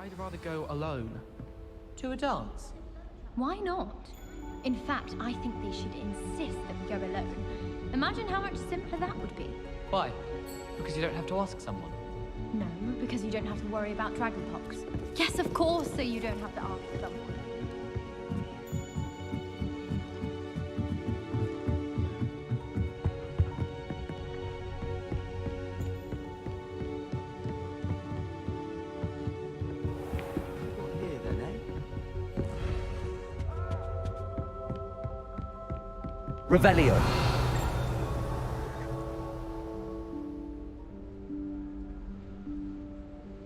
I'd rather go alone. To a dance? Why not? In fact, I think they should insist that we go alone. Imagine how much simpler that would be. Why? Because you don't have to ask someone. No, because you don't have to worry about dragonpox. Yes, of course, so you don't have to ask someone. Here then, eh? Revelio.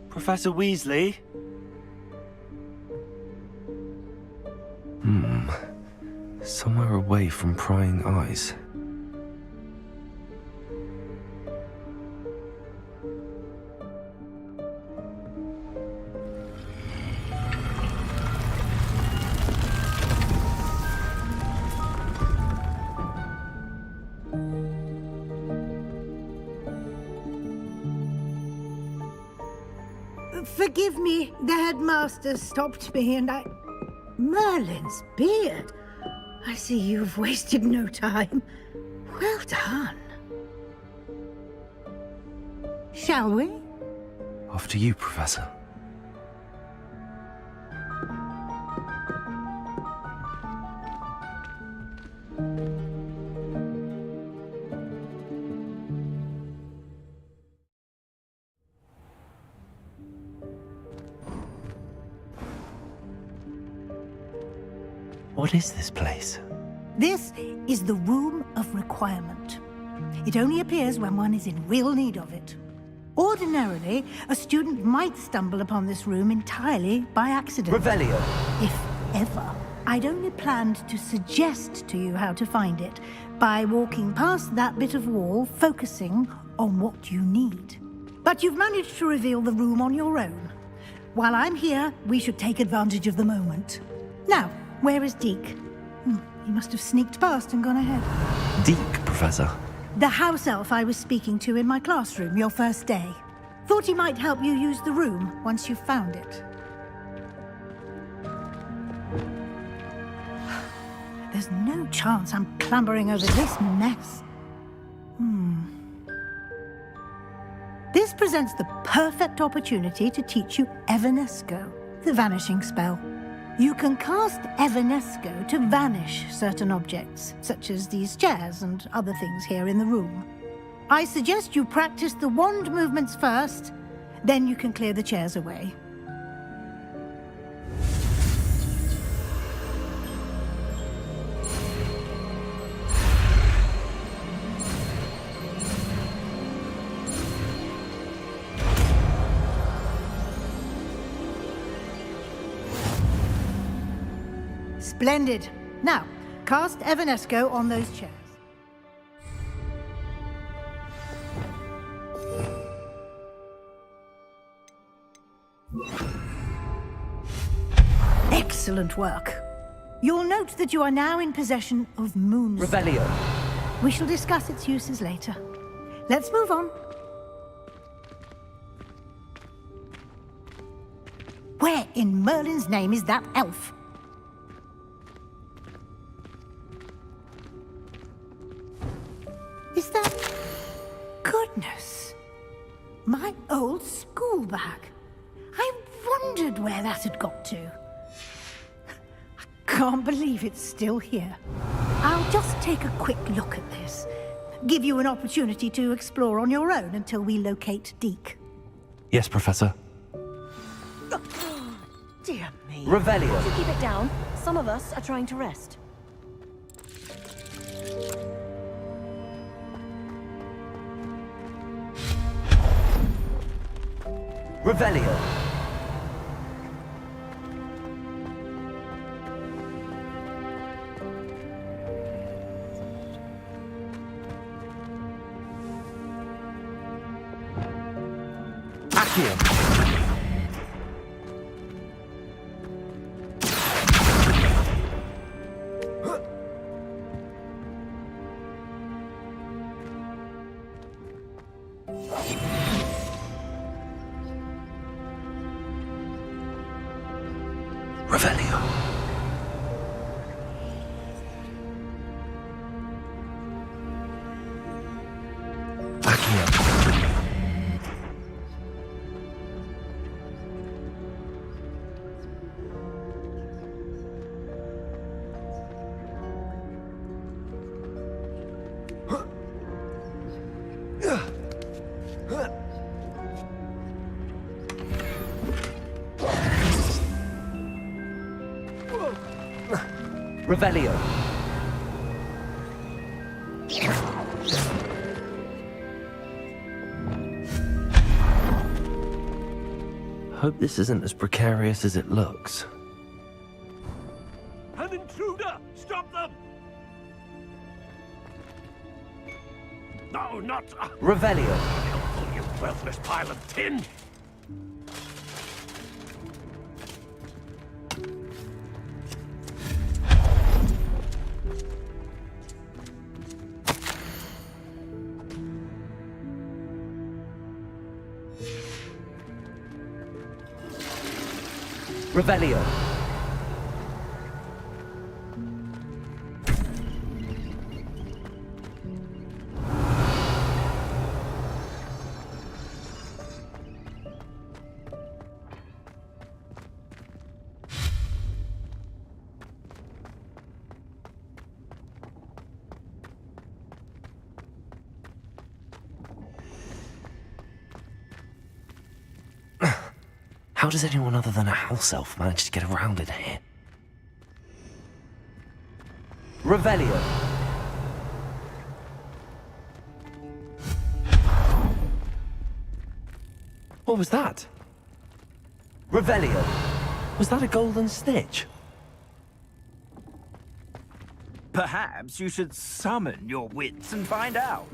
Professor Weasley? Somewhere away from prying eyes. Forgive me, the headmaster stopped me and I... Merlin's beard. I see you've wasted no time. Well done. Shall we? Off to you, Professor. What is this place? This is the Room of Requirement. It only appears when one is in real need of it. Ordinarily, a student might stumble upon this room entirely by accident. Revelio. If ever. I'd only planned to suggest to you how to find it by walking past that bit of wall, focusing on what you need. But you've managed to reveal the room on your own. While I'm here, we should take advantage of the moment. Now, where is Deke? He must have sneaked past and gone ahead. Deke, Professor. The house elf I was speaking to in my classroom your first day. Thought he might help you use the room once you've found it. There's no chance I'm clambering over this mess. This presents the perfect opportunity to teach you Evanesco, the vanishing spell. You can cast Evanesco to vanish certain objects, such as these chairs and other things here in the room. I suggest you practice the wand movements first, then you can clear the chairs away. Splendid. Now, cast Evanesco on those chairs. Excellent work. You'll note that you are now in possession of Moonstone. Revelio. We shall discuss its uses later. Let's move on. Where in Merlin's name is that elf? Is that... Goodness. My old school bag. I wondered where that had got to. I can't believe it's still here. I'll just take a quick look at this. Give you an opportunity to explore on your own until we locate Deke. Yes, Professor. Dear me. Revelio. Would you keep it down? Some of us are trying to rest. Revelio. Accio. Revelio. Revelio. Hope this isn't as precarious as it looks. An intruder! Stop them! No, not... Revelio. Helpful, you worthless pile of tin! Revelio. How does anyone other than a house elf manage to get around in here? Revelio. What was that? Revelio. Was that a golden snitch? Perhaps you should summon your wits and find out.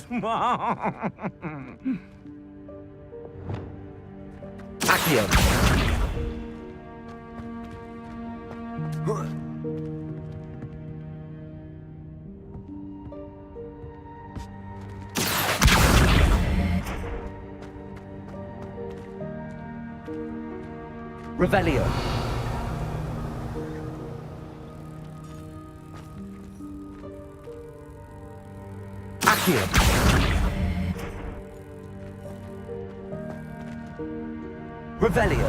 Accio. Revelio. Accio. Revelio.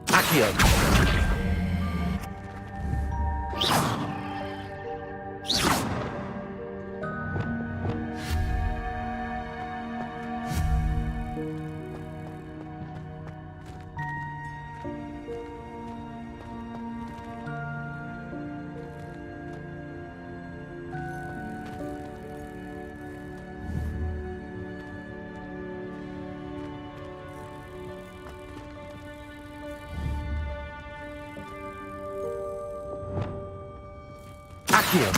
Accio. Accio.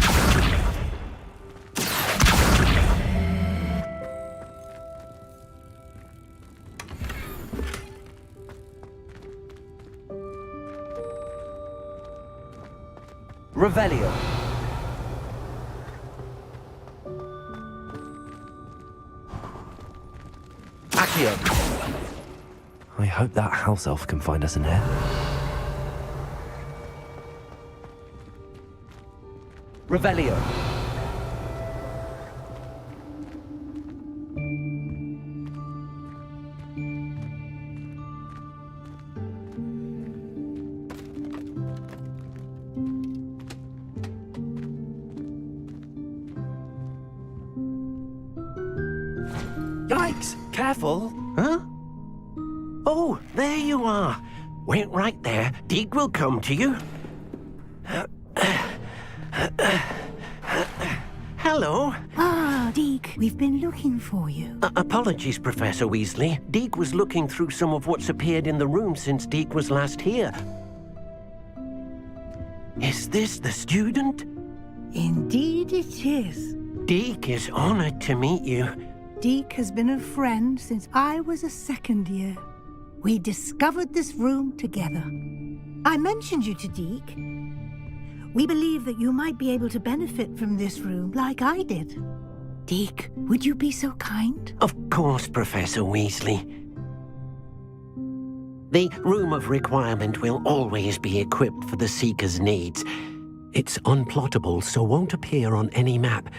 Revelio. Accio. I hope that house elf can find us in here. Revelio. Yikes! Careful! Huh? Oh, there you are. Wait right there. Deek will come to you. Hello. Ah, Deek, we've been looking for you. Apologies, Professor Weasley. Deek was looking through some of what's appeared in the room since Deek was last here. Is this the student? Indeed it is. Deek is honored to meet you. Deek has been a friend since I was a second year. We discovered this room together. I mentioned you to Deke. We believe that you might be able to benefit from this room like I did. Deke, would you be so kind? Of course, Professor Weasley. The Room of Requirement will always be equipped for the Seeker's needs. It's unplottable, so won't appear on any map.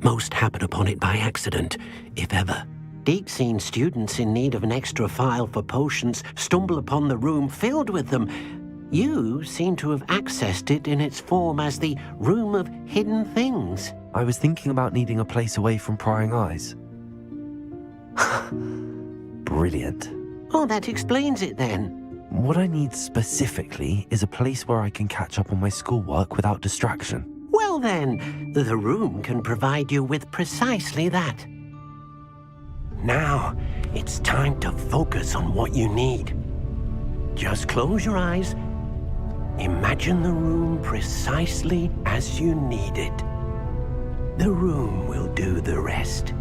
Most happen upon it by accident, if ever. Deke's seen students in need of an extra file for potions stumble upon the room filled with them. You seem to have accessed it in its form as the Room of Hidden Things. I was thinking about needing a place away from prying eyes. Brilliant. Oh, that explains it then. What I need specifically is a place where I can catch up on my schoolwork without distraction. Well then, the room can provide you with precisely that. Now, it's time to focus on what you need. Just close your eyes. Imagine the room precisely as you need it. The room will do the rest.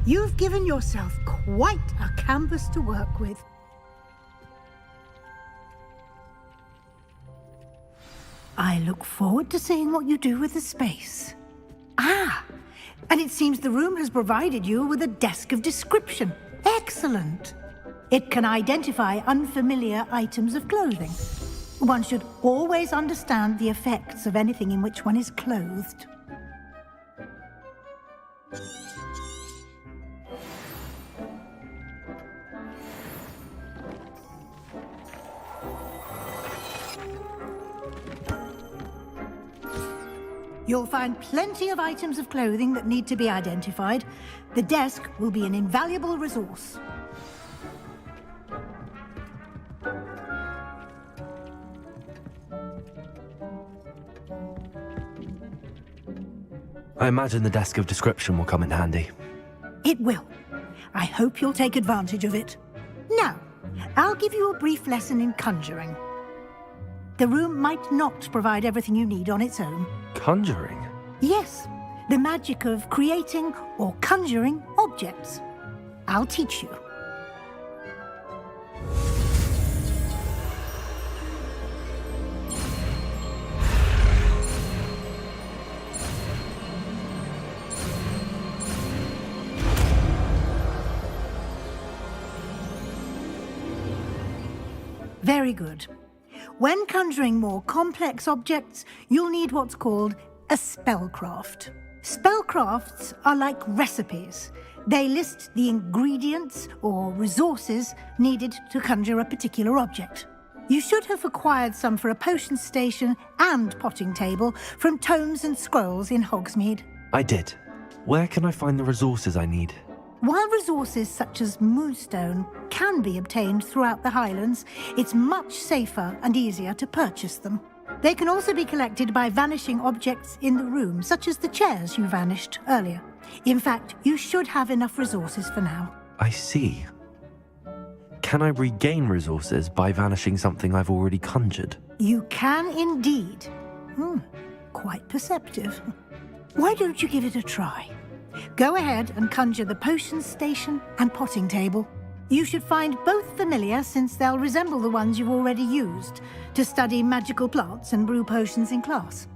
You've given yourself quite a canvas to work with. I look forward to seeing what you do with the space. Ah, and it seems the room has provided you with a desk of description. Excellent. It can identify unfamiliar items of clothing. One should always understand the effects of anything in which one is clothed. You'll find plenty of items of clothing that need to be identified. The desk will be an invaluable resource. I imagine the desk of description will come in handy. It will. I hope you'll take advantage of it. Now, I'll give you a brief lesson in conjuring. The room might not provide everything you need on its own. Conjuring? Yes, the magic of creating or conjuring objects. I'll teach you. Very good. When conjuring more complex objects, you'll need what's called a spellcraft. Spellcrafts are like recipes. They list the ingredients or resources needed to conjure a particular object. You should have acquired some for a potion station and potting table from tomes and scrolls in Hogsmeade. I did. Where can I find the resources I need? While resources such as moonstone can be obtained throughout the Highlands, it's much safer and easier to purchase them. They can also be collected by vanishing objects in the room, such as the chairs you vanished earlier. In fact, you should have enough resources for now. I see. Can I regain resources by vanishing something I've already conjured? You can indeed. Quite perceptive. Why don't you give it a try? Go ahead and conjure the potion station and potting table. You should find both familiar, since they'll resemble the ones you've already used to study magical plants and brew potions in class.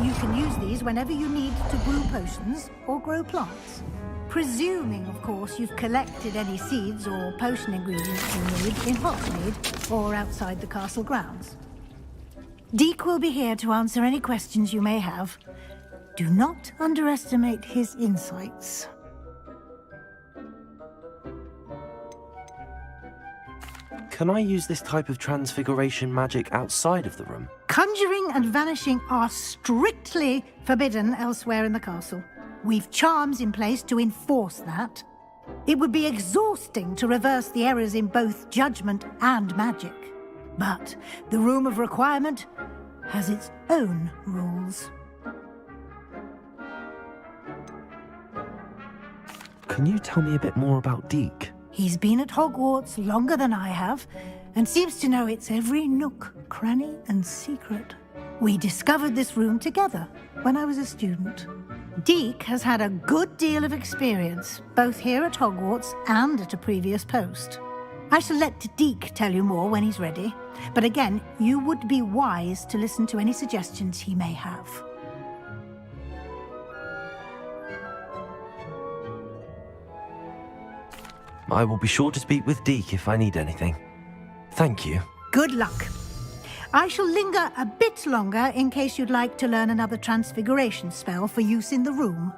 You can use these whenever you need to brew potions or grow plants. Presuming, of course, you've collected any seeds or potion ingredients you need in Hogsmeade or outside the castle grounds. Deek will be here to answer any questions you may have. Do not underestimate his insights. Can I use this type of transfiguration magic outside of the room? Conjuring and vanishing are strictly forbidden elsewhere in the castle. We've charms in place to enforce that. It would be exhausting to reverse the errors in both judgment and magic. But the Room of Requirement has its own rules. Can you tell me a bit more about Deek? He's been at Hogwarts longer than I have, and seems to know its every nook, cranny, and secret. We discovered this room together when I was a student. Deek has had a good deal of experience, both here at Hogwarts and at a previous post. I shall let Deek tell you more when he's ready, but again, you would be wise to listen to any suggestions he may have. I will be sure to speak with Deek if I need anything. Thank you. Good luck. I shall linger a bit longer in case you'd like to learn another transfiguration spell for use in the room.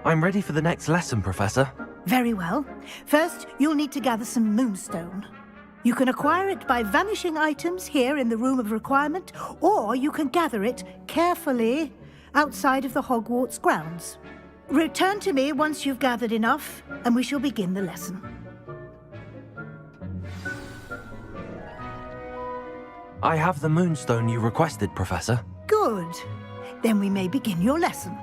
I'm ready for the next lesson, Professor. Very well. First, you'll need to gather some moonstone. You can acquire it by vanishing items here in the Room of Requirement, or you can gather it carefully outside of the Hogwarts grounds. Return to me once you've gathered enough, and we shall begin the lesson. I have the moonstone you requested, Professor. Good. Then we may begin your lesson.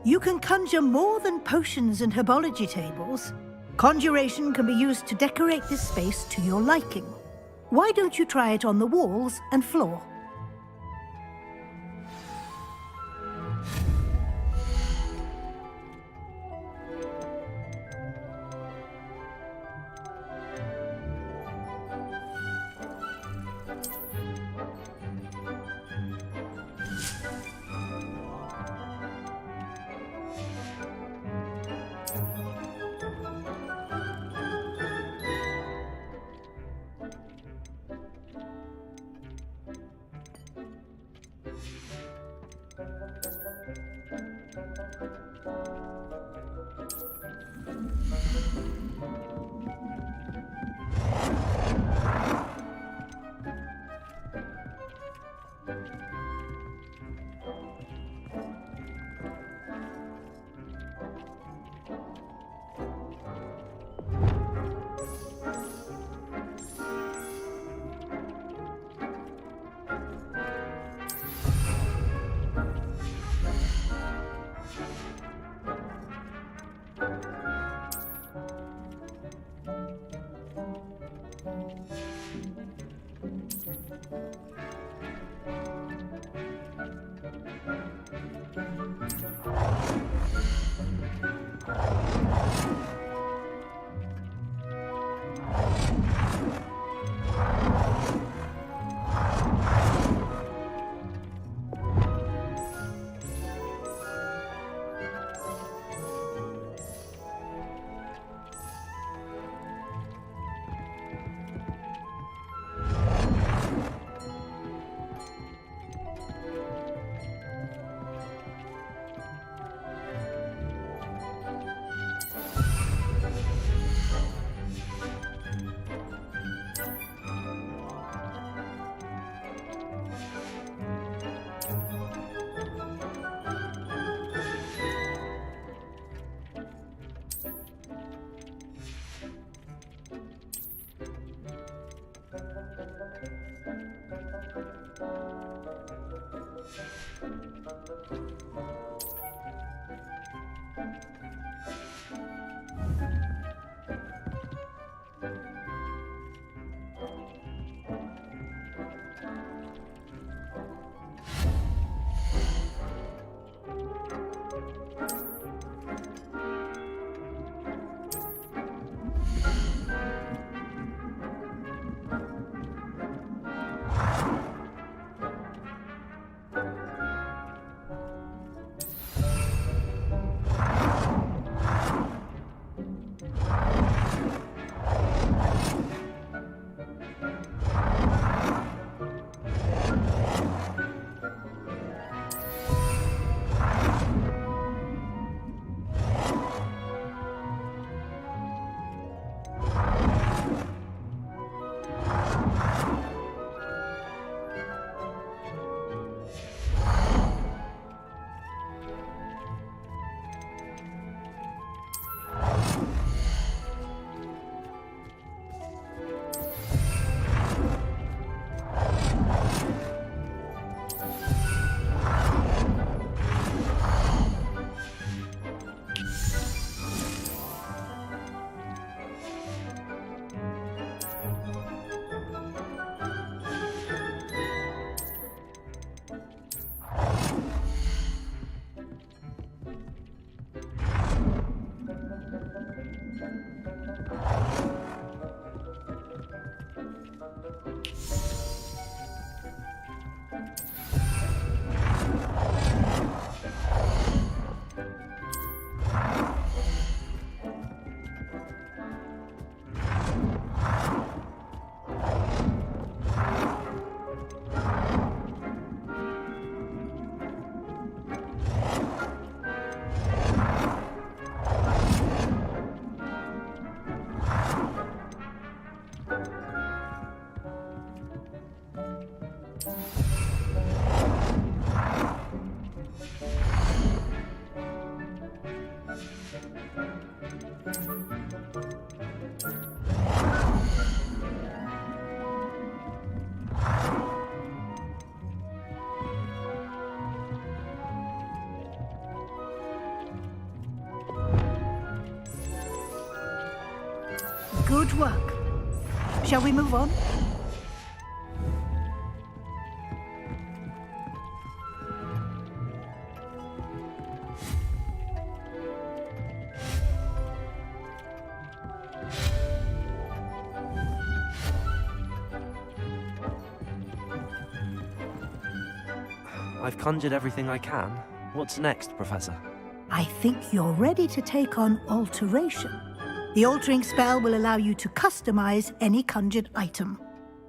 You can conjure more than potions and herbology tables. Conjuration can be used to decorate this space to your liking. Why don't you try it on the walls and floor? Good work. Shall we move on? I've conjured everything I can. What's next, Professor? I think you're ready to take on alteration. The altering spell will allow you to customize any conjured item.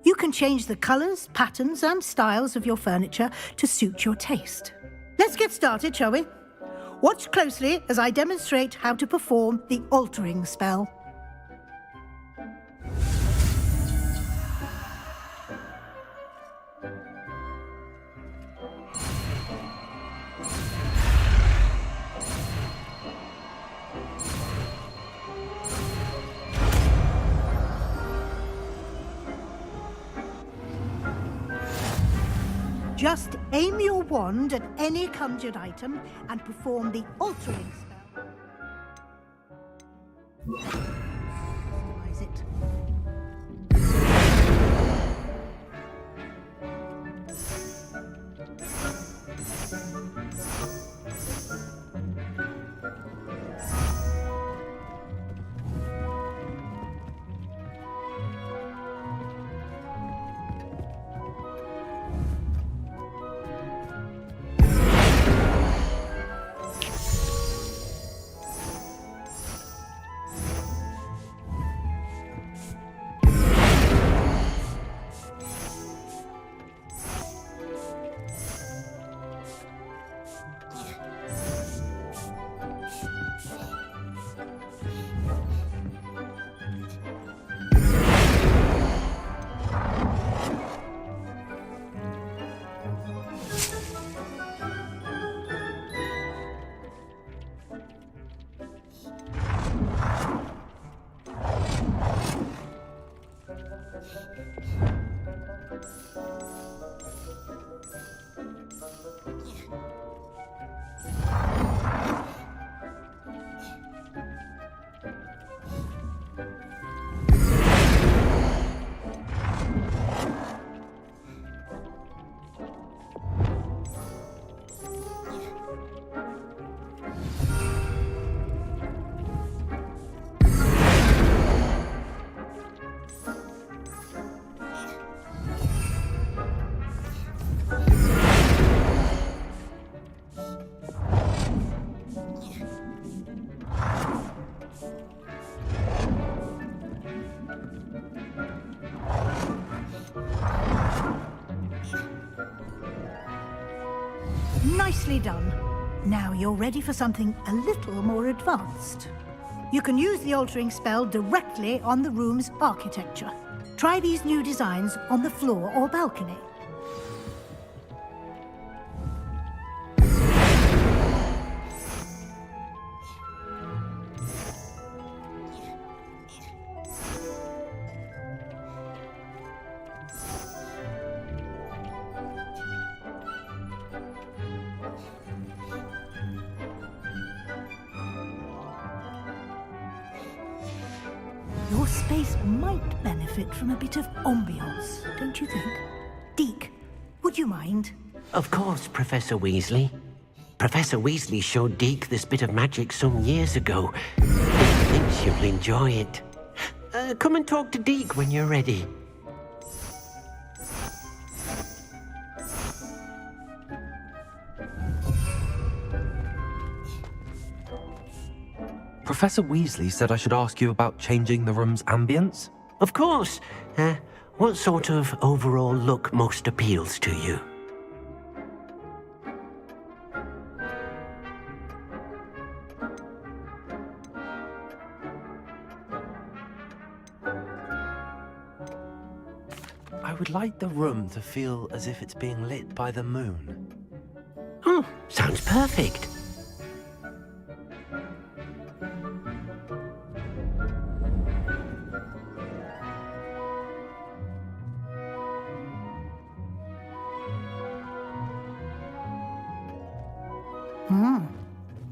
You can change the colors, patterns, and styles of your furniture to suit your taste. Let's get started, shall we? Watch closely as I demonstrate how to perform the altering spell. Just aim your wand at any conjured item and perform the altering spell. Customize it. Nicely done. Now you're ready for something a little more advanced. You can use the altering spell directly on the room's architecture. Try these new designs on the floor or balcony. Your space might benefit from a bit of ambiance, don't you think? Deke, would you mind? Of course, Professor Weasley. Professor Weasley showed Deke this bit of magic some years ago. He thinks you'll enjoy it. Come and talk to Deke when you're ready. Professor Weasley said I should ask you about changing the room's ambience? Of course. What sort of overall look most appeals to you? I would like the room to feel as if it's being lit by the moon. Oh, sounds perfect.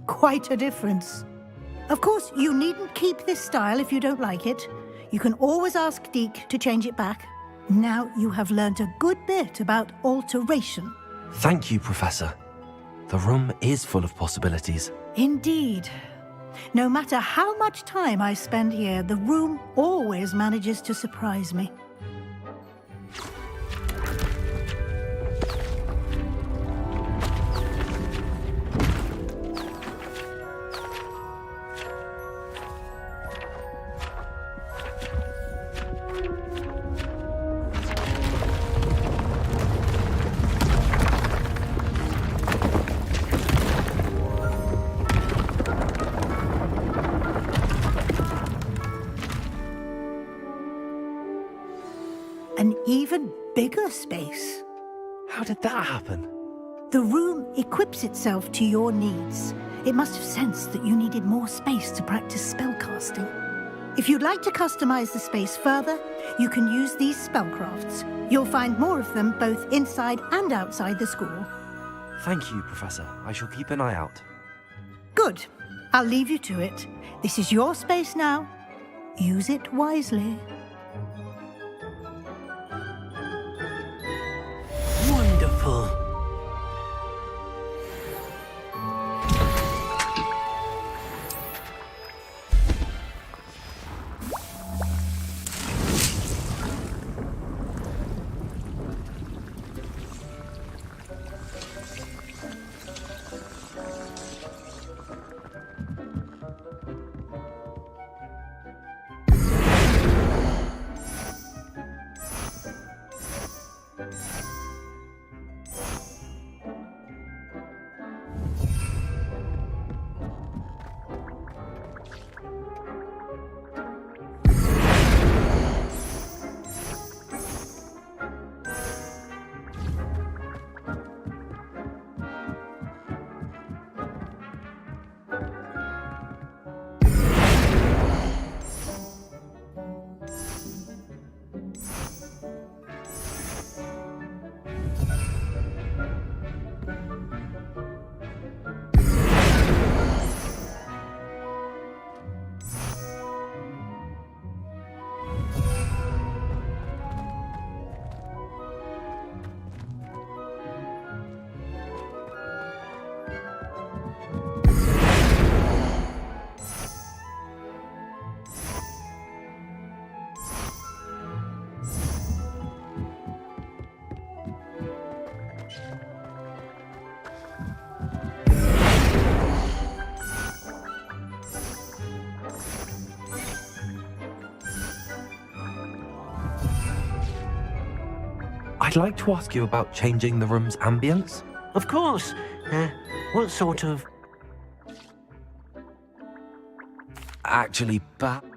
Quite a difference. Of course, you needn't keep this style if you don't like it. You can always ask Deke to change it back. Now you have learned a good bit about alteration. Thank you, Professor. The room is full of possibilities. Indeed. No matter how much time I spend here, the room always manages to surprise me. An even bigger space. How did that happen? The room equips itself to your needs. It must have sensed that you needed more space to practice spellcasting. If you'd like to customize the space further, you can use these spellcrafts. You'll find more of them both inside and outside the school. Thank you, Professor. I shall keep an eye out. Good. I'll leave you to it. This is your space now. Use it wisely. Wonderful. I'd like to ask you about changing the room's ambience. Of course. What sort of... Actually, perhaps